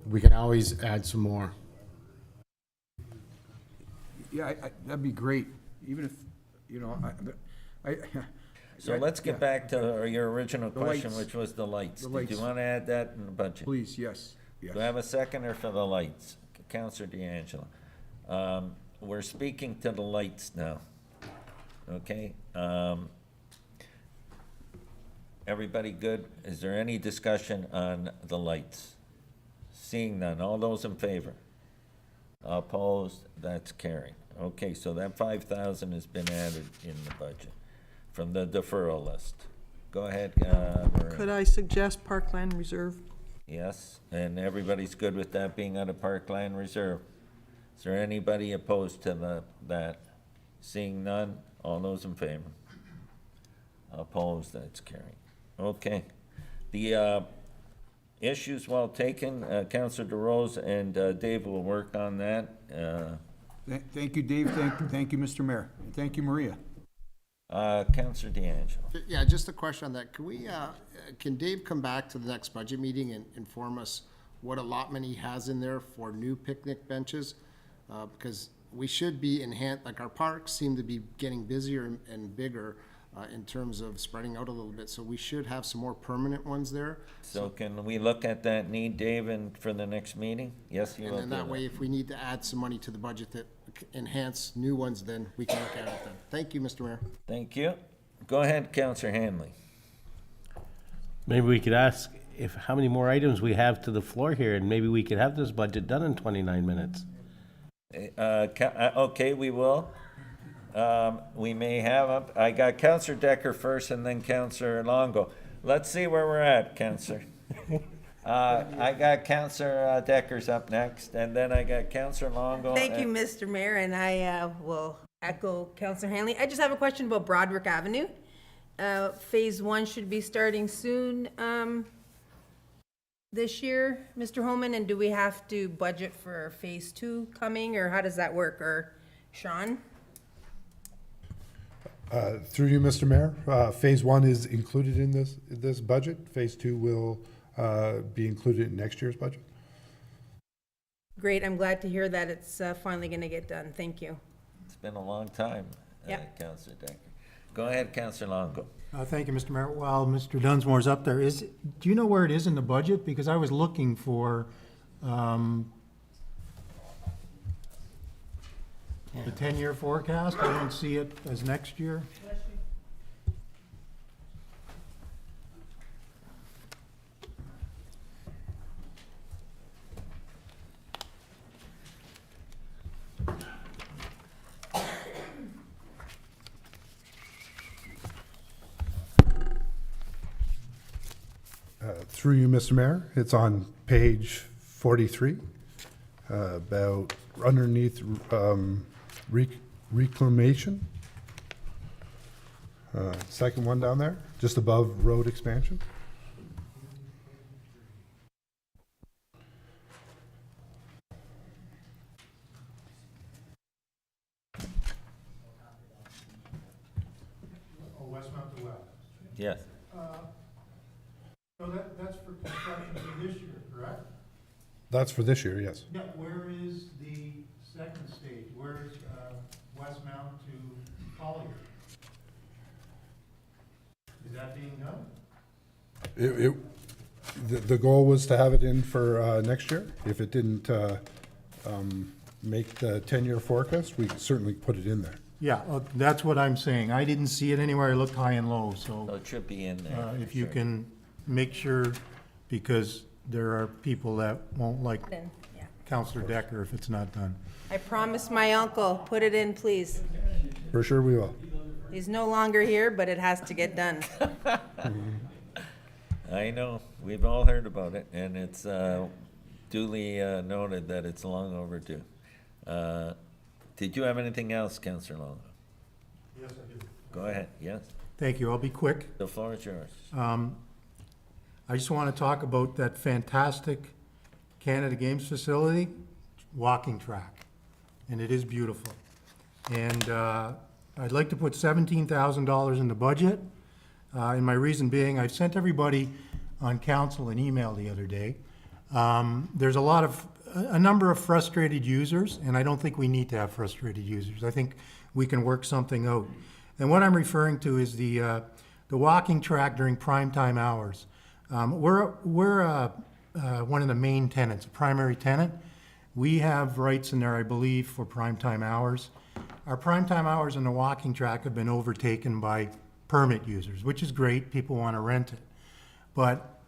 We can always add some more. Yeah, that'd be great, even if, you know, So let's get back to your original The question, lights. which was the lights. The Did lights. you want to add that in the budget? Please, yes, yes. Do I have a seconder for the lights? Counselor D'Angelo. We're speaking to the lights now. Okay? Everybody good? Is there any discussion on the lights? Seeing none. All those in favor? Opposed? That's carried. Okay, so that 5,000 has been added in the budget from the deferral list. Go ahead, Maria. Could I suggest Parkland Reserve? Yes, and everybody's good with that being out of Parkland Reserve. Is there anybody opposed to that? Seeing none, all those in favor? Opposed, that's carried. Okay. The issues well taken. Councillor DeRose and Dave will work on that. Thank you, Dave, thank you, Mr. Mayor, and thank you, Maria. Councillor D'Angelo. Yeah, just a question on that. Can we, can Dave come back to the next budget meeting and inform us what allotment he has in there for new picnic benches? Because we should be like our parks seem to be getting busier and bigger in terms of spreading out a little bit. So we should have some more permanent ones there. So can we look at that need, Dave, and for the next meeting? Yes, you will And do then that way, if we need to add some money to the budget to enhance new ones, then we can look at it then. Thank you, Mr. Mayor. Thank you. Go ahead, Councillor Hanley. Maybe we could ask how many more items we have to the floor here, and maybe we could have this budget done in 29 minutes. Okay, we will. We may have, I got Councillor Decker first and then Councillor Longo. Let's see where we're at, Councillor. I got Councillor Decker's up next, and then I got Councillor Longo. Thank you, Mr. Mayor, and I will echo Councillor Hanley. I just have a question about Broderick Avenue. Phase 1 should be starting soon this year, Mr. Holman, and do we have to budget for Phase 2 coming, or how does that work? Or Sean? Through you, Mr. Mayor, Phase 1 is included in this budget. Phase 2 will be included in next year's budget. Great, I'm glad to hear that it's finally going to get done. Thank you. It's been a long time, Yep. Councillor Decker. Go ahead, Councillor Longo. Thank you, Mr. Mayor. While Mr. Dunsmore's up there, do you know where it is in the budget? Because I was looking for the 10-year forecast. I don't see it as next year. Through you, Mr. Mayor, it's on page 43, about underneath reclamation. Second one down there, just above road expansion. Oh, Westmount to West. Yes. So that's for construction for this year, correct? That's for this year, yes. Yeah, where is the second stage? Where's Westmount to Collier? Is that being done? The goal was to have it in for next year. If it didn't make the 10-year forecast, we could certainly put it in there. Yeah, that's what I'm saying. I didn't see it anywhere. I looked high and low, so So it should be in there. for if you sure. can make sure, because there are people that won't like Then, yeah. Counselor Decker if it's not done. I promised my uncle, put it in, please. For sure we will. He's no longer here, but it has to get done. I know, we've all heard about it, and it's duly noted that it's long overdue. Did you have anything else, Councillor Longo? Yes, I do. Go ahead, yes, Thank you. I'll be quick. the floor is yours. I just want to talk about that fantastic Canada Games facility, walking track, and it is beautiful. And I'd like to put $17,000 in the budget. And my reason being, I've sent everybody on council an email the other day. There's a number of frustrated users, and I don't think we need to have frustrated users. I think we can work something out. And what I'm referring to is the walking track during prime time hours. We're one of the main tenants, a primary tenant. We have rights in there, I believe, for prime time hours. Our prime time hours on the walking track have been overtaken by permit users, which is great. People want to rent it. But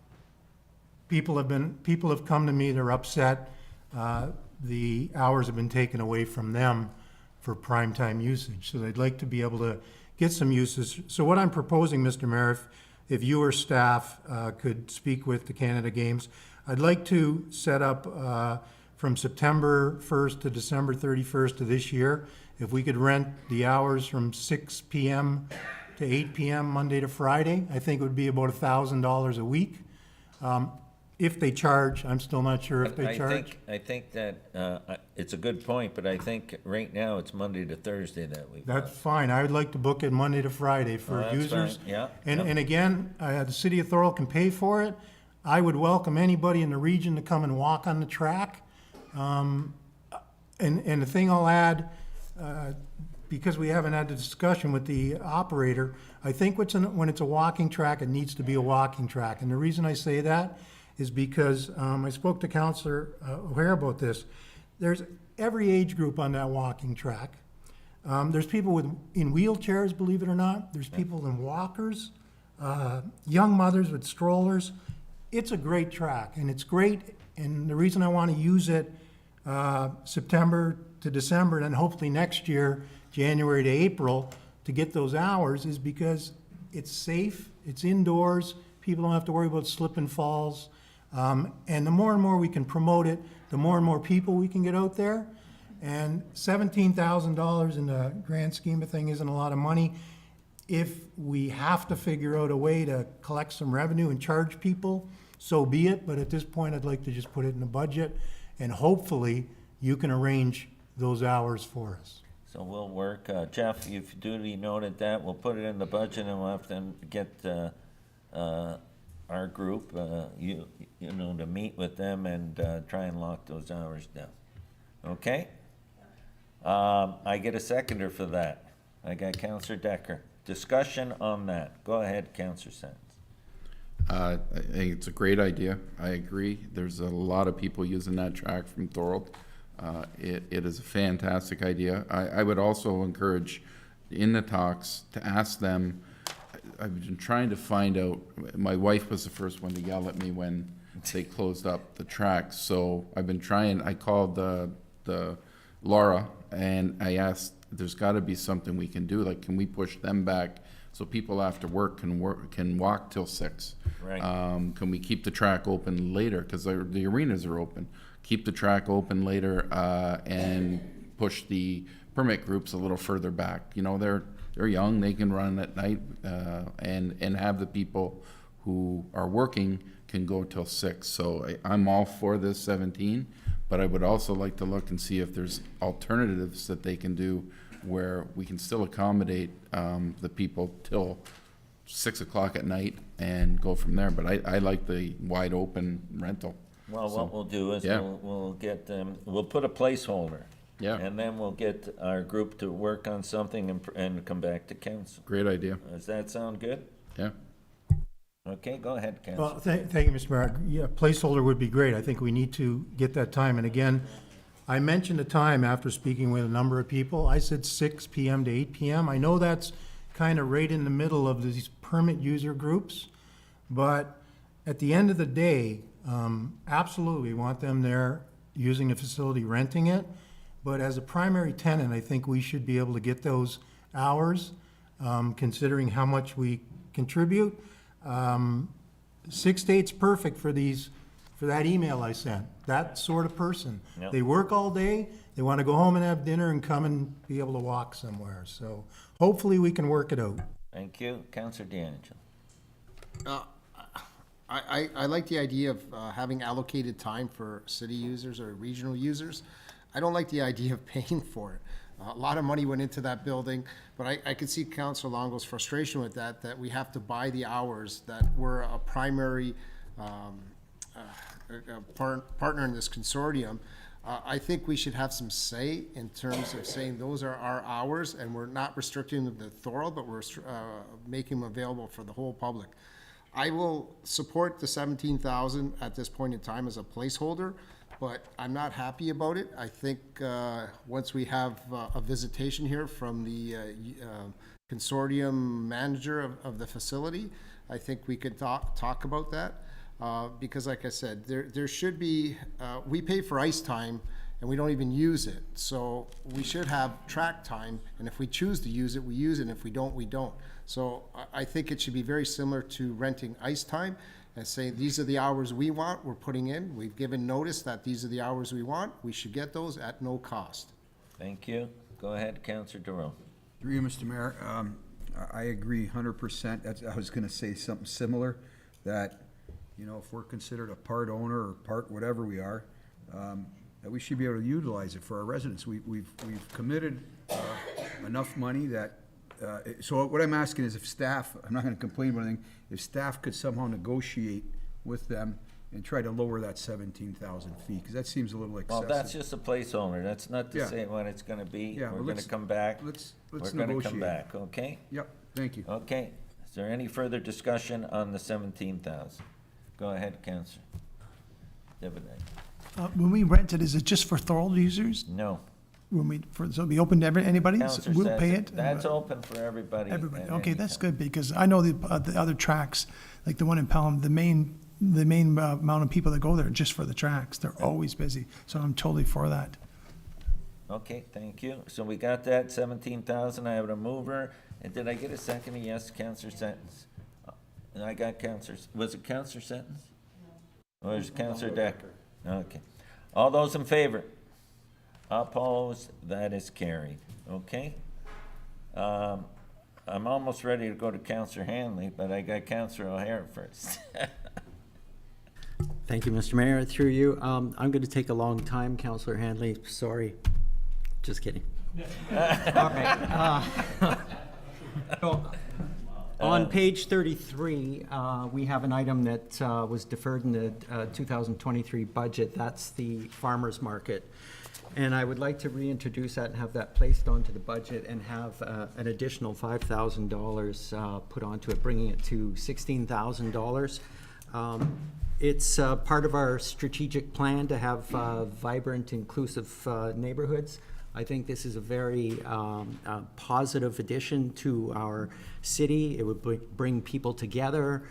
people have come to me, they're upset. The hours have been taken away from them for prime time usage. So they'd like to be able to get some uses. So what I'm proposing, Mr. Mayor, if you or staff could speak with the Canada Games, I'd like to set up from September 1st to December 31st of this year, if we could rent the hours from 6 p.m. to 8 p.m. Monday to Friday, I think it would be about $1,000 a week. If they charge, I'm still not sure if they charge. I think that it's a good point, but I think right now it's Monday to Thursday that week. That's fine. I would like to book it Monday to Friday for That's users. fine. Yeah, And, yeah. and again, the city of Thorold can pay for it. I would welcome anybody in the region to come and walk on the track. And the thing I'll add, because we haven't had the discussion with the operator, I think when it's a walking track, it needs to be a walking track. And the reason I say that is because I spoke to Councillor O'Hare about this. There's every age group on that walking track. There's people in wheelchairs, believe it or not. There's people in walkers, young mothers with strollers. It's a great track, and it's great. And the reason I want to use it September to December, and then hopefully next year, January to April, to get those hours is because it's safe, it's indoors, people don't have to worry about slip and falls. And the more and more we can promote it, the more and more people we can get out there. And $17,000 in the grand scheme of thing isn't a lot of money. If we have to figure out a way to collect some revenue and charge people, so be it. But at this point, I'd like to just put it in the budget, and hopefully you can arrange those hours for us. So we'll work. Jeff, you've duly noted that. We'll put it in the budget, and we'll have to get our group, you know, to meet with them and try and lock those hours down. Okay? I get a seconder for that. I got Councillor Decker. Discussion on that. Go ahead, Councillor Sands. I think it's a great idea. I agree. There's a lot of people using that track from Thorold. It is a fantastic idea. I would also encourage in the talks to ask them. I've been trying to find out, my wife was the first one to yell at me when they closed up the track. So I've been trying, I called the Laura and I asked, there's gotta be something we can do. Like, can we push them back so people after work can walk till 6? Right. Can we keep the track open later? Cause the arenas are open. Keep the track open later, and push the permit groups a little further back. You know, they're young, they can run at night, and have the people who are working can go till 6. So I'm all for this 17, but I would also like to look and see if there's alternatives that they can do where we can still accommodate the people till 6 o'clock at night and go from there. But I like the wide open rental. Well, what we'll do is yeah. we'll get them, we'll put a placeholder. Yeah. And then we'll get our group to work on something and come back to council. Great idea. Does that sound good? Yeah. Okay, go ahead, Well, Council. thank you, Mr. Mayor. Yeah, placeholder would be great. I think we need to get that time. And again, I mentioned the time after speaking with a number of people. I said 6 p.m. to 8 p.m. I know that's kind of right in the middle of these permit user groups, but at the end of the day, absolutely want them there using the facility, renting it. But as a primary tenant, I think we should be able to get those hours, considering how much we contribute. 6 to 8's perfect for that email I sent, that sort of person. Yep. They work all day, they want to go home and have dinner and come and be able to walk somewhere. So hopefully we can work it out. Thank you. Counselor DeAngelo. I like the idea of having allocated time for city users or regional users. I don't like the idea of paying for it. A lot of money went into that building, but I could see Councilor Longo's frustration with that we have to buy the hours that we're a primary partner in this consortium. I think we should have some say in terms of saying those are our hours, and we're not restricting them to Thorold, but we're making them available for the whole public. I will support the 17,000 at this point in time as a placeholder, but I'm not happy about it. I think once we have a visitation here from the consortium manager of the facility, I think we could talk about that. Because like I said, there should be, we pay for ice time and we don't even use it. So we should have track time, and if we choose to use it, we use it, and if we don't, we don't. So I think it should be very similar to renting ice time and saying, these are the hours we want, we're putting in. We've given notice that these are the hours we want. We should get those at no cost. Thank you. Go ahead, Counselor Thorold. Through you, Mr. Mayor, I agree 100%. I was gonna say something similar, that, you know, if we're considered a part owner or part whatever we are, that we should be able to utilize it for our residents. We've committed enough money that, so what I'm asking is if staff, I'm not gonna complain about anything, if staff could somehow negotiate with them and try to lower that 17,000 feet, because that seems a little excessive. Well, that's just a placeholder. That's not to Yeah. say what it's gonna be. Yeah, We're well, gonna come back. let's We're gonna come negotiate. back, okay? Yep, thank you. Okay. Is there any further discussion on the 17,000? Go ahead, Counselor. Dividend. When we rent it, is it just for Thorold users? No. So it'll be open to anybody? So Counselor we'll says pay it? That's open for everybody. Everybody, at okay, any that's time. good, because I know the other tracks, like the one in Pelham, the main amount of people that go there are just for the tracks. They're always busy, so I'm totally for that. Okay, thank you. So we got that, 17,000. I have a mover. And did I get a second? Yes, Counselor Sentence. And I got Counselor, was it Counselor Sentence? Or was it Counselor Decker? Okay. All those in favor? Opposed? That is carried. Okay? I'm almost ready to go to Counselor Hanley, but I got Counselor O'Hara first. Thank you, Mr. Mayor. Through you, I'm going to take a long time, Councillor Handley. Sorry. Just kidding. All right. So, on page 33, we have an item that was deferred in the 2023 budget. That's the farmer's market. And I would like to reintroduce that and have that placed onto the budget and have an additional $5,000 put onto it, bringing it to $16,000. It's part of our strategic plan to have vibrant, inclusive neighborhoods. I think this is a very positive addition to our city. It would bring people together,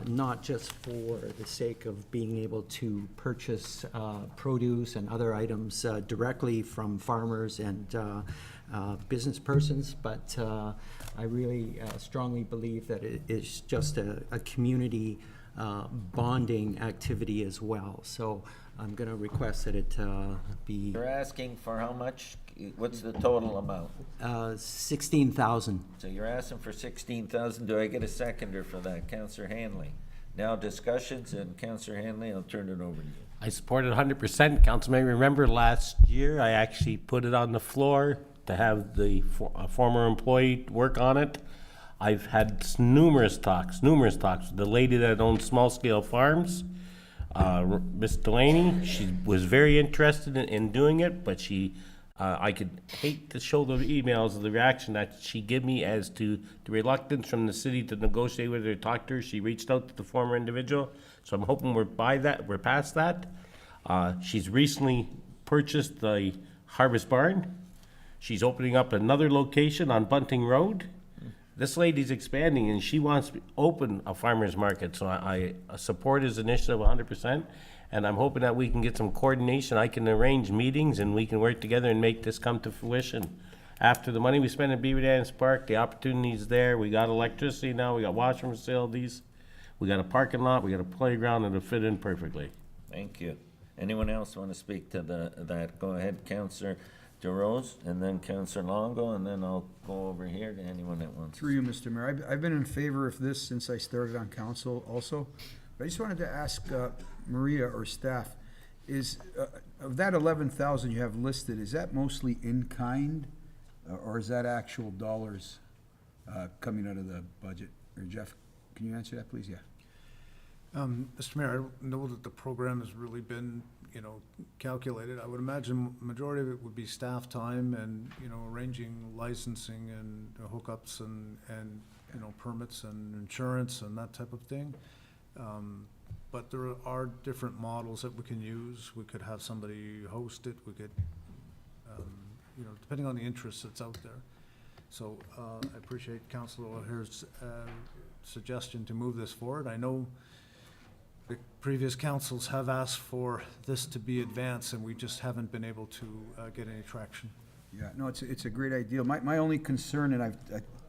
not just for the sake of being able to purchase produce and other items directly from farmers and business persons, but I really strongly believe that it is just a community bonding activity as well. So I'm going to request that it be You're asking for how much? What's the total amount? 16,000. So you're asking for 16,000. Do I get a seconder for that? Counselor Hanley. Now discussions, and Counselor Hanley, I'll turn it over to you. I support it 100%. Councilman, remember last year, I actually put it on the floor to have the former employee work on it. I've had numerous talks with the lady that owns Small Scale Farms, Miss Delaney. She was very interested in doing it, but I could hate to show the emails of the reaction that she gave me as to the reluctance from the city to negotiate with her, talk to her. She reached out to the former individual, so I'm hoping we're past that. She's recently purchased the Harvest Barn. She's opening up another location on Bunting Road. This lady's expanding and she wants to open a farmer's market, so I support his initiative 100%. And I'm hoping that we can get some coordination. I can arrange meetings and we can work together and make this come to fruition. After the money we spent at Beaver Dance Park, the opportunity's there. We got electricity now, we got washroom facilities. We got a parking lot, we got a playground, and it'll fit in perfectly. Thank you. Anyone else want to speak to that? Go ahead, Councillor DeRose, and then Councillor Longo, and then I'll go over here to anyone that wants. Through you, Mr. Mayor, I've been in favor of this since I started on council also. But I just wanted to ask Maria or staff, is, of that 11,000 you have listed, is that mostly in kind? Or is that actual dollars coming out of the budget? Or Jeff, can you answer that, please? Yeah. Mr. Mayor, I know that the program has really been, calculated. I would imagine majority of it would be staff time and, arranging licensing and hookups and, permits and insurance and that type of thing. But there are different models that we can use. We could have somebody host it. We could, depending on the interest that's out there. So I appreciate Councillor O'Hare's suggestion to move this forward. I know the previous councils have asked for this to be advanced, and we just haven't been able to get any traction. Yeah, no, it's a great idea. My only concern, and I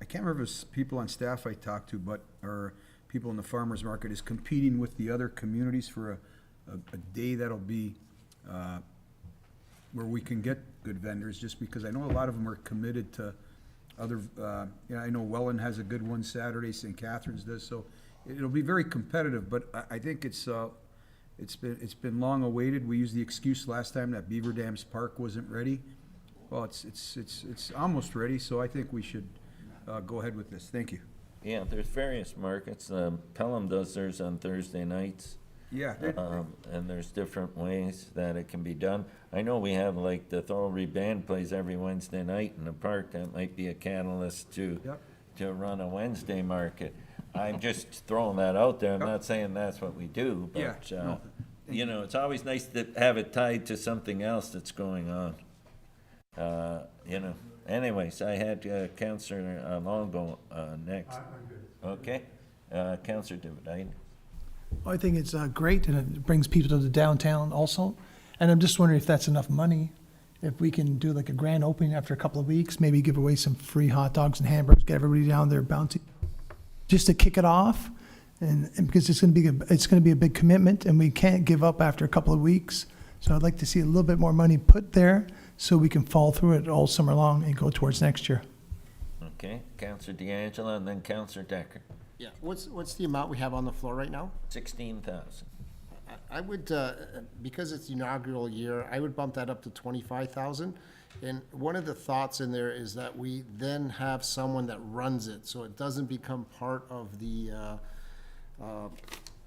can't remember if it's people on staff I talked to, or people in the farmer's market, is competing with the other communities for a day that'll be where we can get good vendors, just because I know a lot of them are committed to other, I know Welland has a good one Saturday, St. Catharines does, so it'll be very competitive, but I think it's been long awaited. We used the excuse last time that Beaver Dams Park wasn't ready. Well, it's almost ready, so I think we should go ahead with this. Thank you. Yeah, there's various markets. Pelham does theirs on Thursday nights. Yeah. And there's different ways that it can be done. I know we have, like, the Thorold Band plays every Wednesday night in the park. That might be a catalyst to run a Wednesday market. I'm just throwing that out there. I'm not saying that's what we do, but, it's always nice to have it tied to something else that's going on. Anyways, I had Councillor Longo next. Okay. Councillor David. I think it's great, and it brings people to the downtown also. And I'm just wondering if that's enough money, if we can do like a grand opening after a couple of weeks, maybe give away some free hot dogs and hamburgers, get everybody down there bouncing, just to kick it off. And because it's going to be a big commitment, and we can't give up after a couple of weeks. So I'd like to see a little bit more money put there so we can follow through it all summer long and go towards next year. Okay, Councillor D'Angelo, and then Councillor Decker. Yeah, what's the amount we have on the floor right now? 16,000. I would, because it's the inaugural year, I would bump that up to 25,000. And one of the thoughts in there is that we then have someone that runs it, so it doesn't become part of the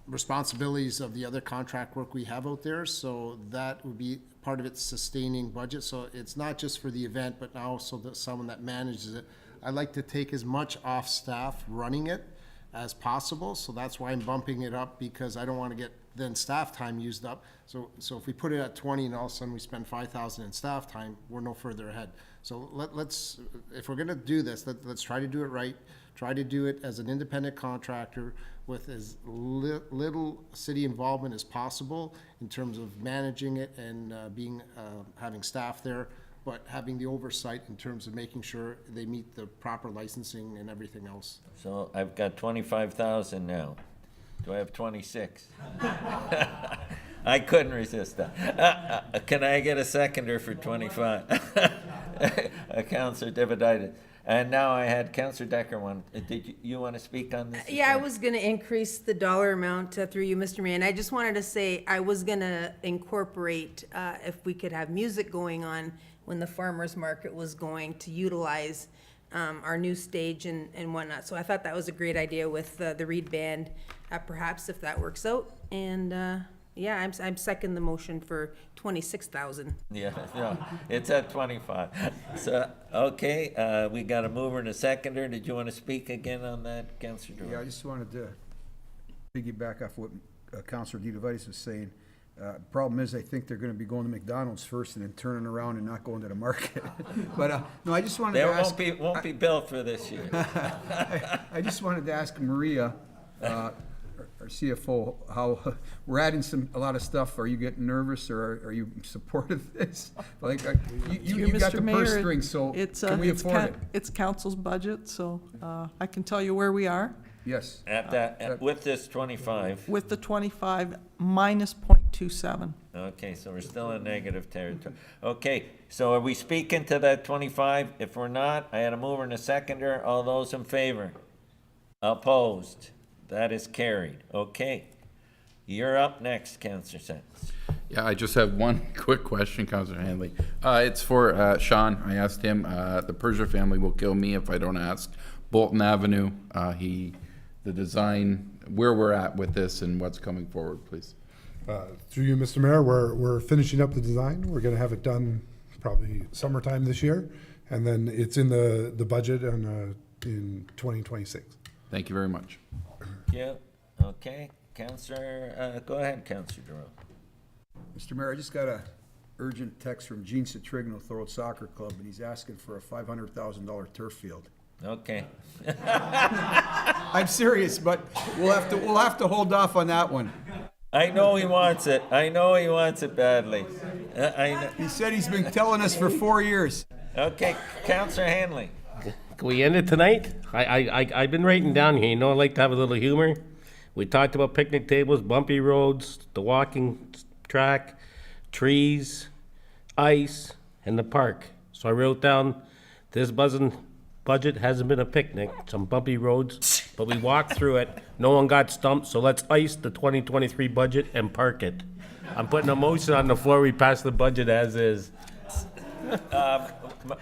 responsibilities of the other contract work we have out there. So that would be part of its sustaining budget. So it's not just for the event, but now also someone that manages it. I like to take as much off staff running it as possible, so that's why I'm bumping it up, because I don't want to get then staff time used up. So if we put it at 20 and all of a sudden we spend 5,000 in staff time, we're no further ahead. So let's, if we're going to do this, let's try to do it right. Try to do it as an independent contractor with as little city involvement as possible in terms of managing it and having staff there, but having the oversight in terms of making sure they meet the proper licensing and everything else. So I've got 25,000 now. Do I have 26? I couldn't resist that. Can I get a seconder for 25? Councillor Dividitis. And now I had Councillor Decker one. Did you want to speak on this? Yeah, I was going to increase the dollar amount through you, Mr. Mayor. And I just wanted to say I was going to incorporate if we could have music going on when the farmers market was going, to utilize our new stage and whatnot. So I thought that was a great idea with the Reed Band, perhaps if that works out. And yeah, I'm second the motion for 26,000. Yeah, no, it's at 25. So, okay, we got a mover and a seconder. Did you want to speak again on that, Councillor Durant? Yeah, I just wanted to piggyback off what Councillor Dividitis was saying. Problem is, I think they're going to be going to McDonald's first and then turning around and not going to the market. But no, I just wanted to ask. There won't be billed for this year. I just wanted to ask Maria, our CFO, how we're adding a lot of stuff. Are you getting nervous, or are you supportive of this? Like, you got the purse string, so can we afford it? It's council's budget, so I can tell you where we are. Yes. At that, with this 25. with the 25 minus .27. Okay, so we're still in negative territory. Okay, so are we speaking to that 25? If we're not, I had a mover and a seconder. All those in favor? Opposed? That is carried. Okay. You're up next, Councillor Sentence. Yeah, I just have one quick question, Councillor Hanley. It's for Sean. I asked him, the Persia family will kill me if I don't ask. Bolton Avenue, the design, where we're at with this and what's coming forward, please. Through you, Mr. Mayor, we're finishing up the design. We're gonna have it done probably summertime this year, and then it's in the budget in 2026. Thank you very much. Yeah, okay. Councillor, go ahead, Councillor Thorold. Mr. Mayor, I just got a urgent text from Gene Citrigno, Thorold Soccer Club, and he's asking for a $500,000 turf field. Okay. I'm serious, but we'll have to hold off on that one. I know he wants it. I know he wants it badly. I know. He said he's been telling us for 4 years. Okay, Councillor Hanley. Can we end it tonight? I've been writing down here, you know, I like to have a little humor. We talked about picnic tables, bumpy roads, the walking track, trees, ice, and the park. So I wrote down, this budget hasn't been a picnic, some bumpy roads, but we walked through it. No one got stumped, so let's ice the 2023 budget and park it. I'm putting a motion on the floor, we pass the budget as is.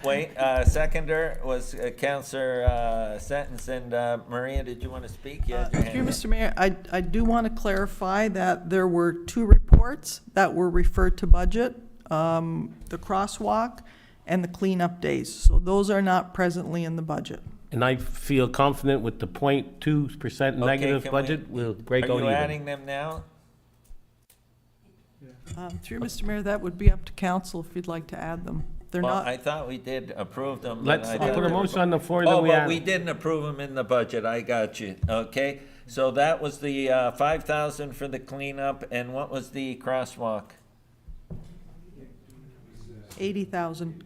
Wait, seconder was Councillor Sentence, and Maria, did you want to speak? You had your Through hand up. Mr. Mayor, I do want to clarify that there were 2 reports that were referred to budget, the crosswalk and the cleanup days. So those are not presently in the budget. And I feel confident with the 0.2% negative can budget, we'll break Are out you even. adding them now? Through Mr. Mayor, that would be up to council if you'd like to add them. They're Well, not, I thought we did approve them. but Let's I put thought a they were motion on the floor, then Oh, we but add. we didn't approve them in the budget, I got you, okay? So that was the 5,000 for the cleanup, and what was the crosswalk? 80,000.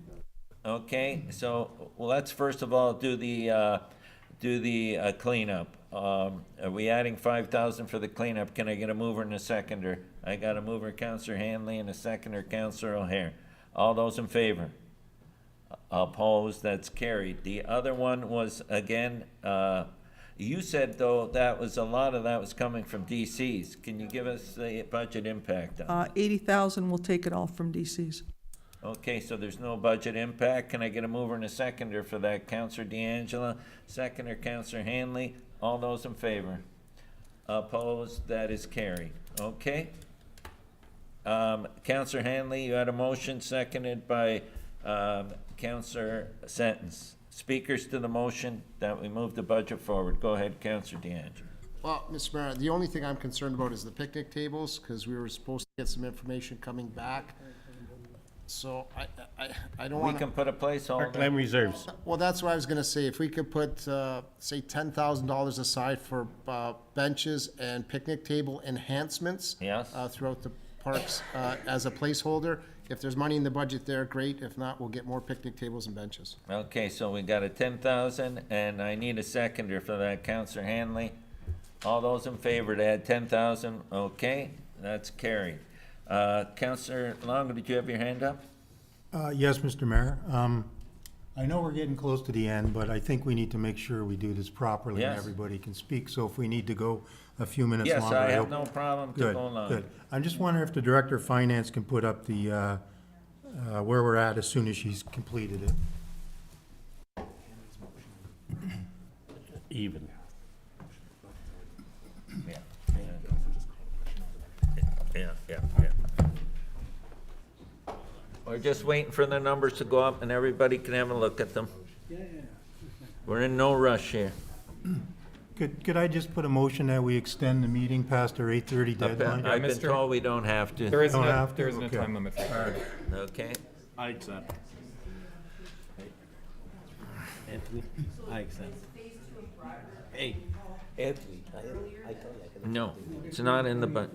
Okay, so, well, let's first of all do the cleanup. Are we adding 5,000 for the cleanup? Can I get a mover and a seconder? I got a mover, Councillor Hanley, and a seconder, Councillor O'Hare. All those in favor? Opposed, that's carried. The other one was, again, you said, though, that was, a lot of that was coming from DCs. Can you give us the budget impact on it? 80,000, we'll take it all from DCs. Okay, so there's no budget impact. Can I get a mover and a seconder for that? Councillor D'Angela, seconder, Councillor Hanley. All those in favor? Opposed, that is carried. Okay. Councillor Hanley, you had a motion seconded by Councillor Sentence. Speakers to the motion that we move the budget forward. Go ahead, Councillor D'Angelo. Well, Mr. Mayor, the only thing I'm concerned about is the picnic tables, because we were supposed to get some information coming back. So I don't We want can to, put a placeholder. Parkland reserves. well, that's what I was gonna say. If we could put, say, $10,000 aside for benches and picnic table enhancements. Yes. Throughout the parks as a placeholder. If there's money in the budget there, great. If not, we'll get more picnic tables and benches. Okay, so we got a 10,000, and I need a seconder for that, Councillor Hanley. All those in favor to add 10,000, okay, that's carried. Councillor Longo, did you have your hand up? Yes, Mr. Mayor. I know we're getting close to the end, but I think we need to make sure we do this properly and Yes. everybody can speak. So if we need to go a few minutes Yes, longer. I have hope- no problem to Good, go along. good. I'm just wondering if the Director of Finance can put up the, where we're at as soon as she's completed it. Even. Yeah. We're just waiting for the numbers to go up and everybody can have a look at them. We're in no rush here. Could I just put a motion that we extend the meeting past our 8:30 deadline? I've been told we don't have to. There isn't Don't a, have to? there isn't a Okay. time limit for that. Okay, I accept. Anthony, I accept. Hey, Anthony, I tell you, I can. no, it's not in the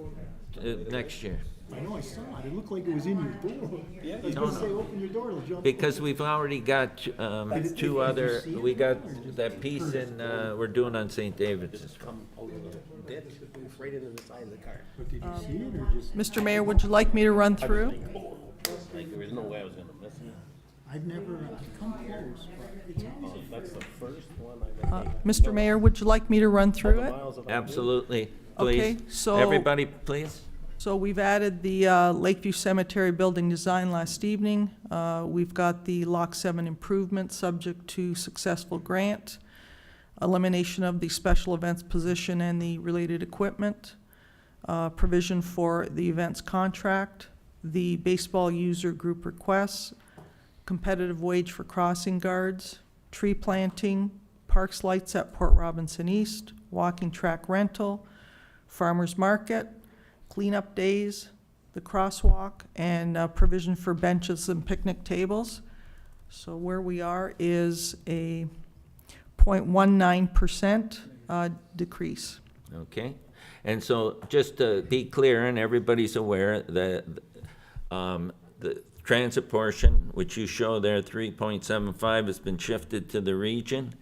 next year. I know, I saw it. It looked like it was in your door. Yeah. I was No, gonna no. say, open your door, it'll jump. Because we've already got two other, we got that piece in, we're doing on St. David's. Right into the side of the car. But did you see it or just? Mr. Mayor, would you like me to run through? Like, there was no way I was gonna miss it. I've never, come close, but it's obvious. That's the first one I've ever. Mr. Mayor, would you like me to run through it? Absolutely, Okay, please. so- Everybody, please. So we've added the Lakeview Cemetery building design last evening. We've got the Lock 7 improvement subject to successful grant, elimination of the special events position and the related equipment, provision for the events contract, the baseball user group requests, competitive wage for crossing guards, tree planting, parks lights at Port Robinson East, walking track rental, farmers market, cleanup days, the crosswalk, and provision for benches and picnic tables. So where we are is a 0.19% decrease. Okay, and so just to be clear, and everybody's aware, that the transit portion, which you show there, 3.75, has been shifted to the region.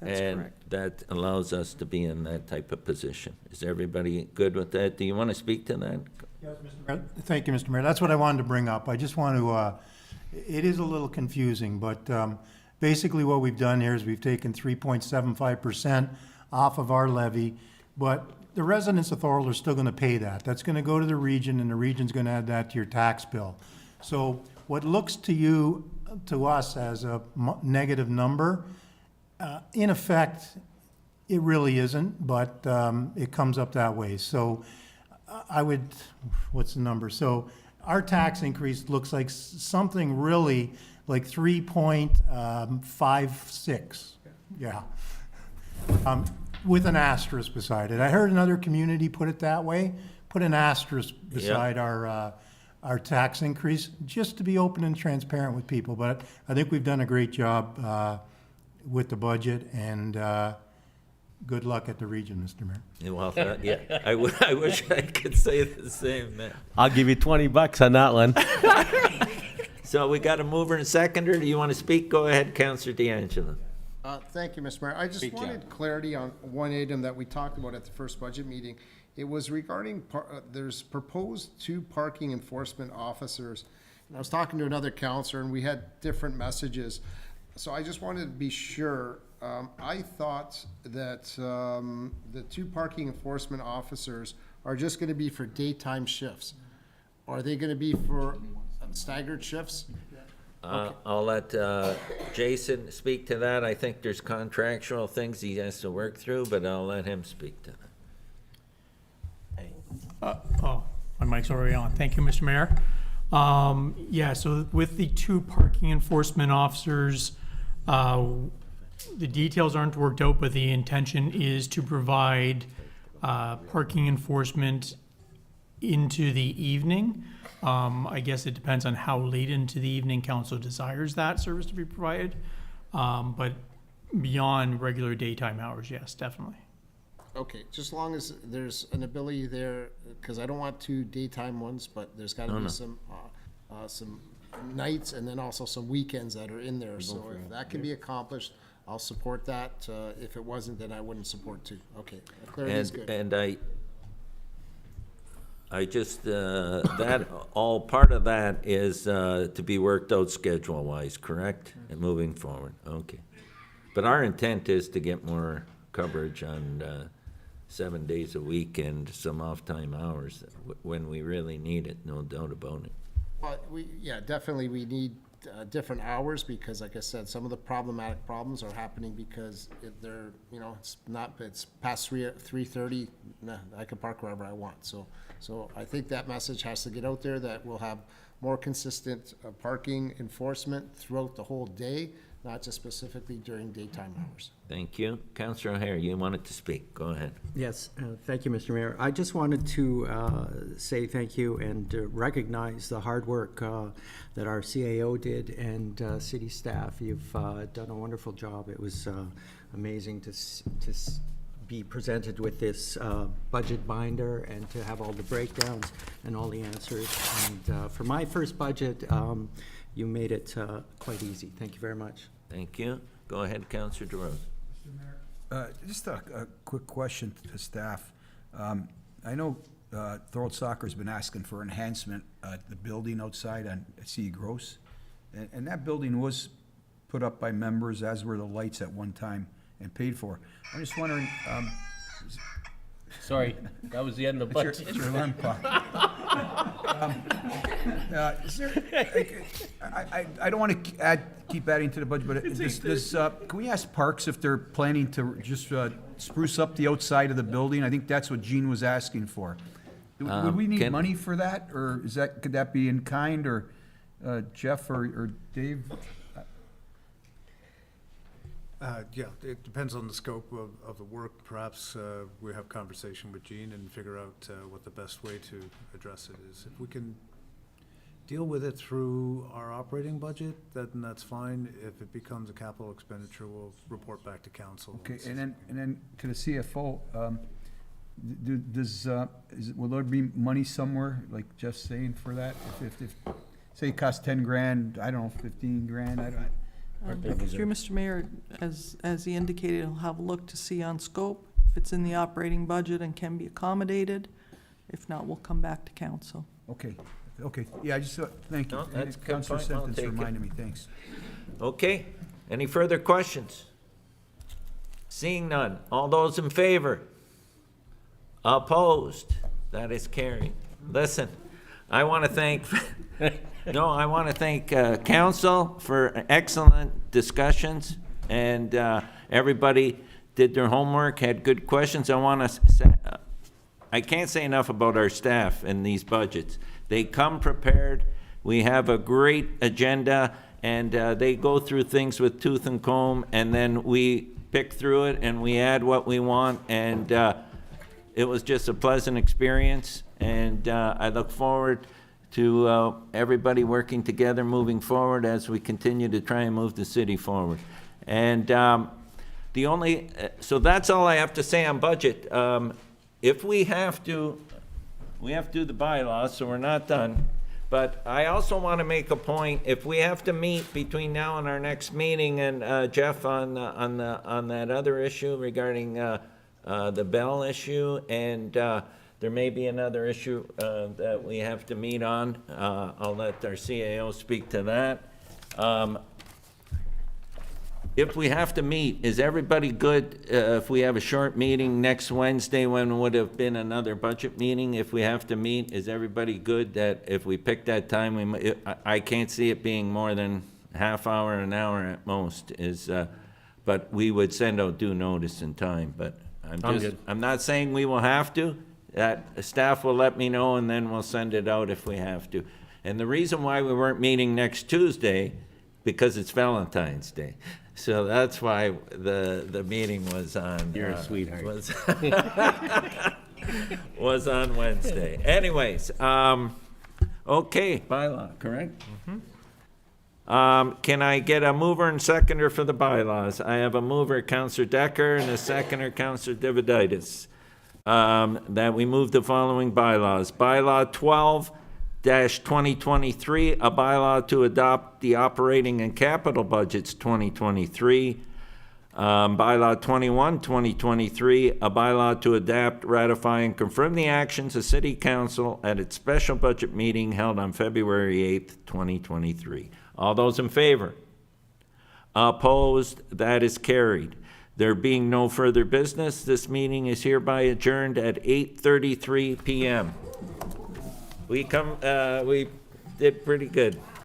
That's and correct. that allows us to be in that type of position. Is everybody good with that? Do you want to speak to that? Yes, Mr. Mayor. Thank you, Mr. Mayor. That's what I wanted to bring up. I just want to, it is a little confusing, but basically what we've done here is we've taken 3.75% off of our levy, but the residents of Thorold are still going to pay that. That's going to go to the region, and the region's going to add that to your tax bill. So what looks to us as a negative number, in effect, it really isn't, but it comes up that way. So I would, what's the number? So our tax increase looks like something really like 3.56. Yeah. With an asterisk beside it. I heard another community put it that way. Put an asterisk beside our tax increase, just to be open and transparent with people. But I think we've done a great job with the budget, and good luck at the region, Mr. Mayor. Well, yeah, I wish I could say the same, man. I'll give you $20 on that one. So we got a mover and seconder. Do you want to speak? Go ahead, Councillor D'Angelo. Thank you, Mr. Mayor. I just wanted clarity on one item that we talked about at the first budget meeting. It was regarding, there's proposed 2 parking enforcement officers. And I was talking to another counselor, and we had different messages. So I just wanted to be sure. I thought that the 2 parking enforcement officers are just going to be for daytime shifts. Are they going to be for staggered shifts? I'll let Jason speak to that. I think there's contractual things he has to work through, but I'll let him speak to that. My mic's already on. Thank you, Mr. Mayor. Yeah, so with the 2 parking enforcement officers, the details aren't worked out, but the intention is to provide parking enforcement into the evening. I guess it depends on how late into the evening council desires that service to be provided. But beyond regular daytime hours, yes, definitely. Okay, just as long as there's an ability there, because I don't want 2 daytime ones, but there's got to be some nights and then also some weekends that are in there. So if that can be accomplished, I'll support that. If it wasn't, then I wouldn't support 2. Okay, clarity is good. And I just, that, all part of that is to be worked out schedule-wise, correct? And moving forward, okay. But our intent is to get more coverage on 7 days a week and some off-time hours when we really need it, no doubt about it. Well, definitely we need different hours because, like I said, some of the problematic problems are happening because they're, it's past 3:30. Nah, I can park wherever I want. So I think that message has to get out there that we'll have more consistent parking enforcement throughout the whole day, not just specifically during daytime hours. Thank you. Councillor O'Hare, you wanted to speak. Go ahead. Yes, thank you, Mr. Mayor. I just wanted to say thank you and recognize the hard work that our CAO did and city staff. You've done a wonderful job. It was amazing to be presented with this budget binder and to have all the breakdowns and all the answers. And for my first budget, you made it quite easy. Thank you very much. Thank you. Go ahead, Councillor DeRose. Just a quick question to staff. I know Thorold Soccer's been asking for enhancement at the building outside on C. Gross, and that building was put up by members, as were the lights at one time, and paid for. I'm just wondering, Sorry, that was the end of the budget. it's your alarm clock. Is there, I don't want to keep adding to the budget, but can we ask Parks if they're planning to just spruce up the outside of the building? I think that's what Gene was asking for. Would we need money for that, or could that be in kind, or Jeff or Dave? Yeah, it depends on the scope of the work. Perhaps we have conversation with Gene and figure out what the best way to address it is. If we can deal with it through our operating budget, then that's fine. If it becomes a capital expenditure, we'll report back to council. Okay, and then to the CFO, will there be money somewhere, like Jeff's saying, for that? If say it costs 10 grand, I don't know, 15 grand, Through Mr. Mayor, as he indicated, he'll have a look to see on scope if it's in the operating budget and can be accommodated. If not, we'll come back to council. Okay, yeah, I just, thank you. No, that's a good Councilor point. I'll Sentence take it. reminded me, thanks. Okay, any further questions? Seeing none, all those in favor? Opposed? That is carried. Listen, I want to thank, I want to thank council for excellent discussions, and everybody did their homework, had good questions. I can't say enough about our staff in these budgets. They come prepared. We have a great agenda, and they go through things with tooth and comb, and then we pick through it and we add what we want, and it was just a pleasant experience, and I look forward to everybody working together moving forward as we continue to try and move the city forward. And so that's all I have to say on budget. If we have to do the bylaws, so we're not done. But I also want to make a point, if we have to meet between now and our next meeting, and Jeff on that other issue regarding the Bell issue, and there may be another issue that we have to meet on. I'll let our CAO speak to that. If we have to meet, is everybody good if we have a short meeting next Wednesday when would have been another budget meeting? If we have to meet, is everybody good that if we pick that time, I can't see it being more than half hour, an hour at most, but we would send out due notice in time, but I'm not saying we will have to. That staff will let me know, and then we'll send it out if we have to. And the reason why we weren't meeting next Tuesday, because it's Valentine's Day. So that's why the meeting was on. You're a sweetheart. Was on Wednesday. Anyways, okay, bylaw, correct? Can I get a mover and seconder for the bylaws? I have a mover, Councillor Decker, and a seconder, Councillor Dividitis. That we move the following bylaws. Bylaw 12-2023, a bylaw to adopt the operating and capital budgets 2023. Bylaw 21-2023, a bylaw to adapt, ratify, and confirm the actions of City Council at its special budget meeting held on February 8th, 2023. All those in favor? Opposed? That is carried. There being no further business, this meeting is hereby adjourned at 8:33 p.m. We did pretty good.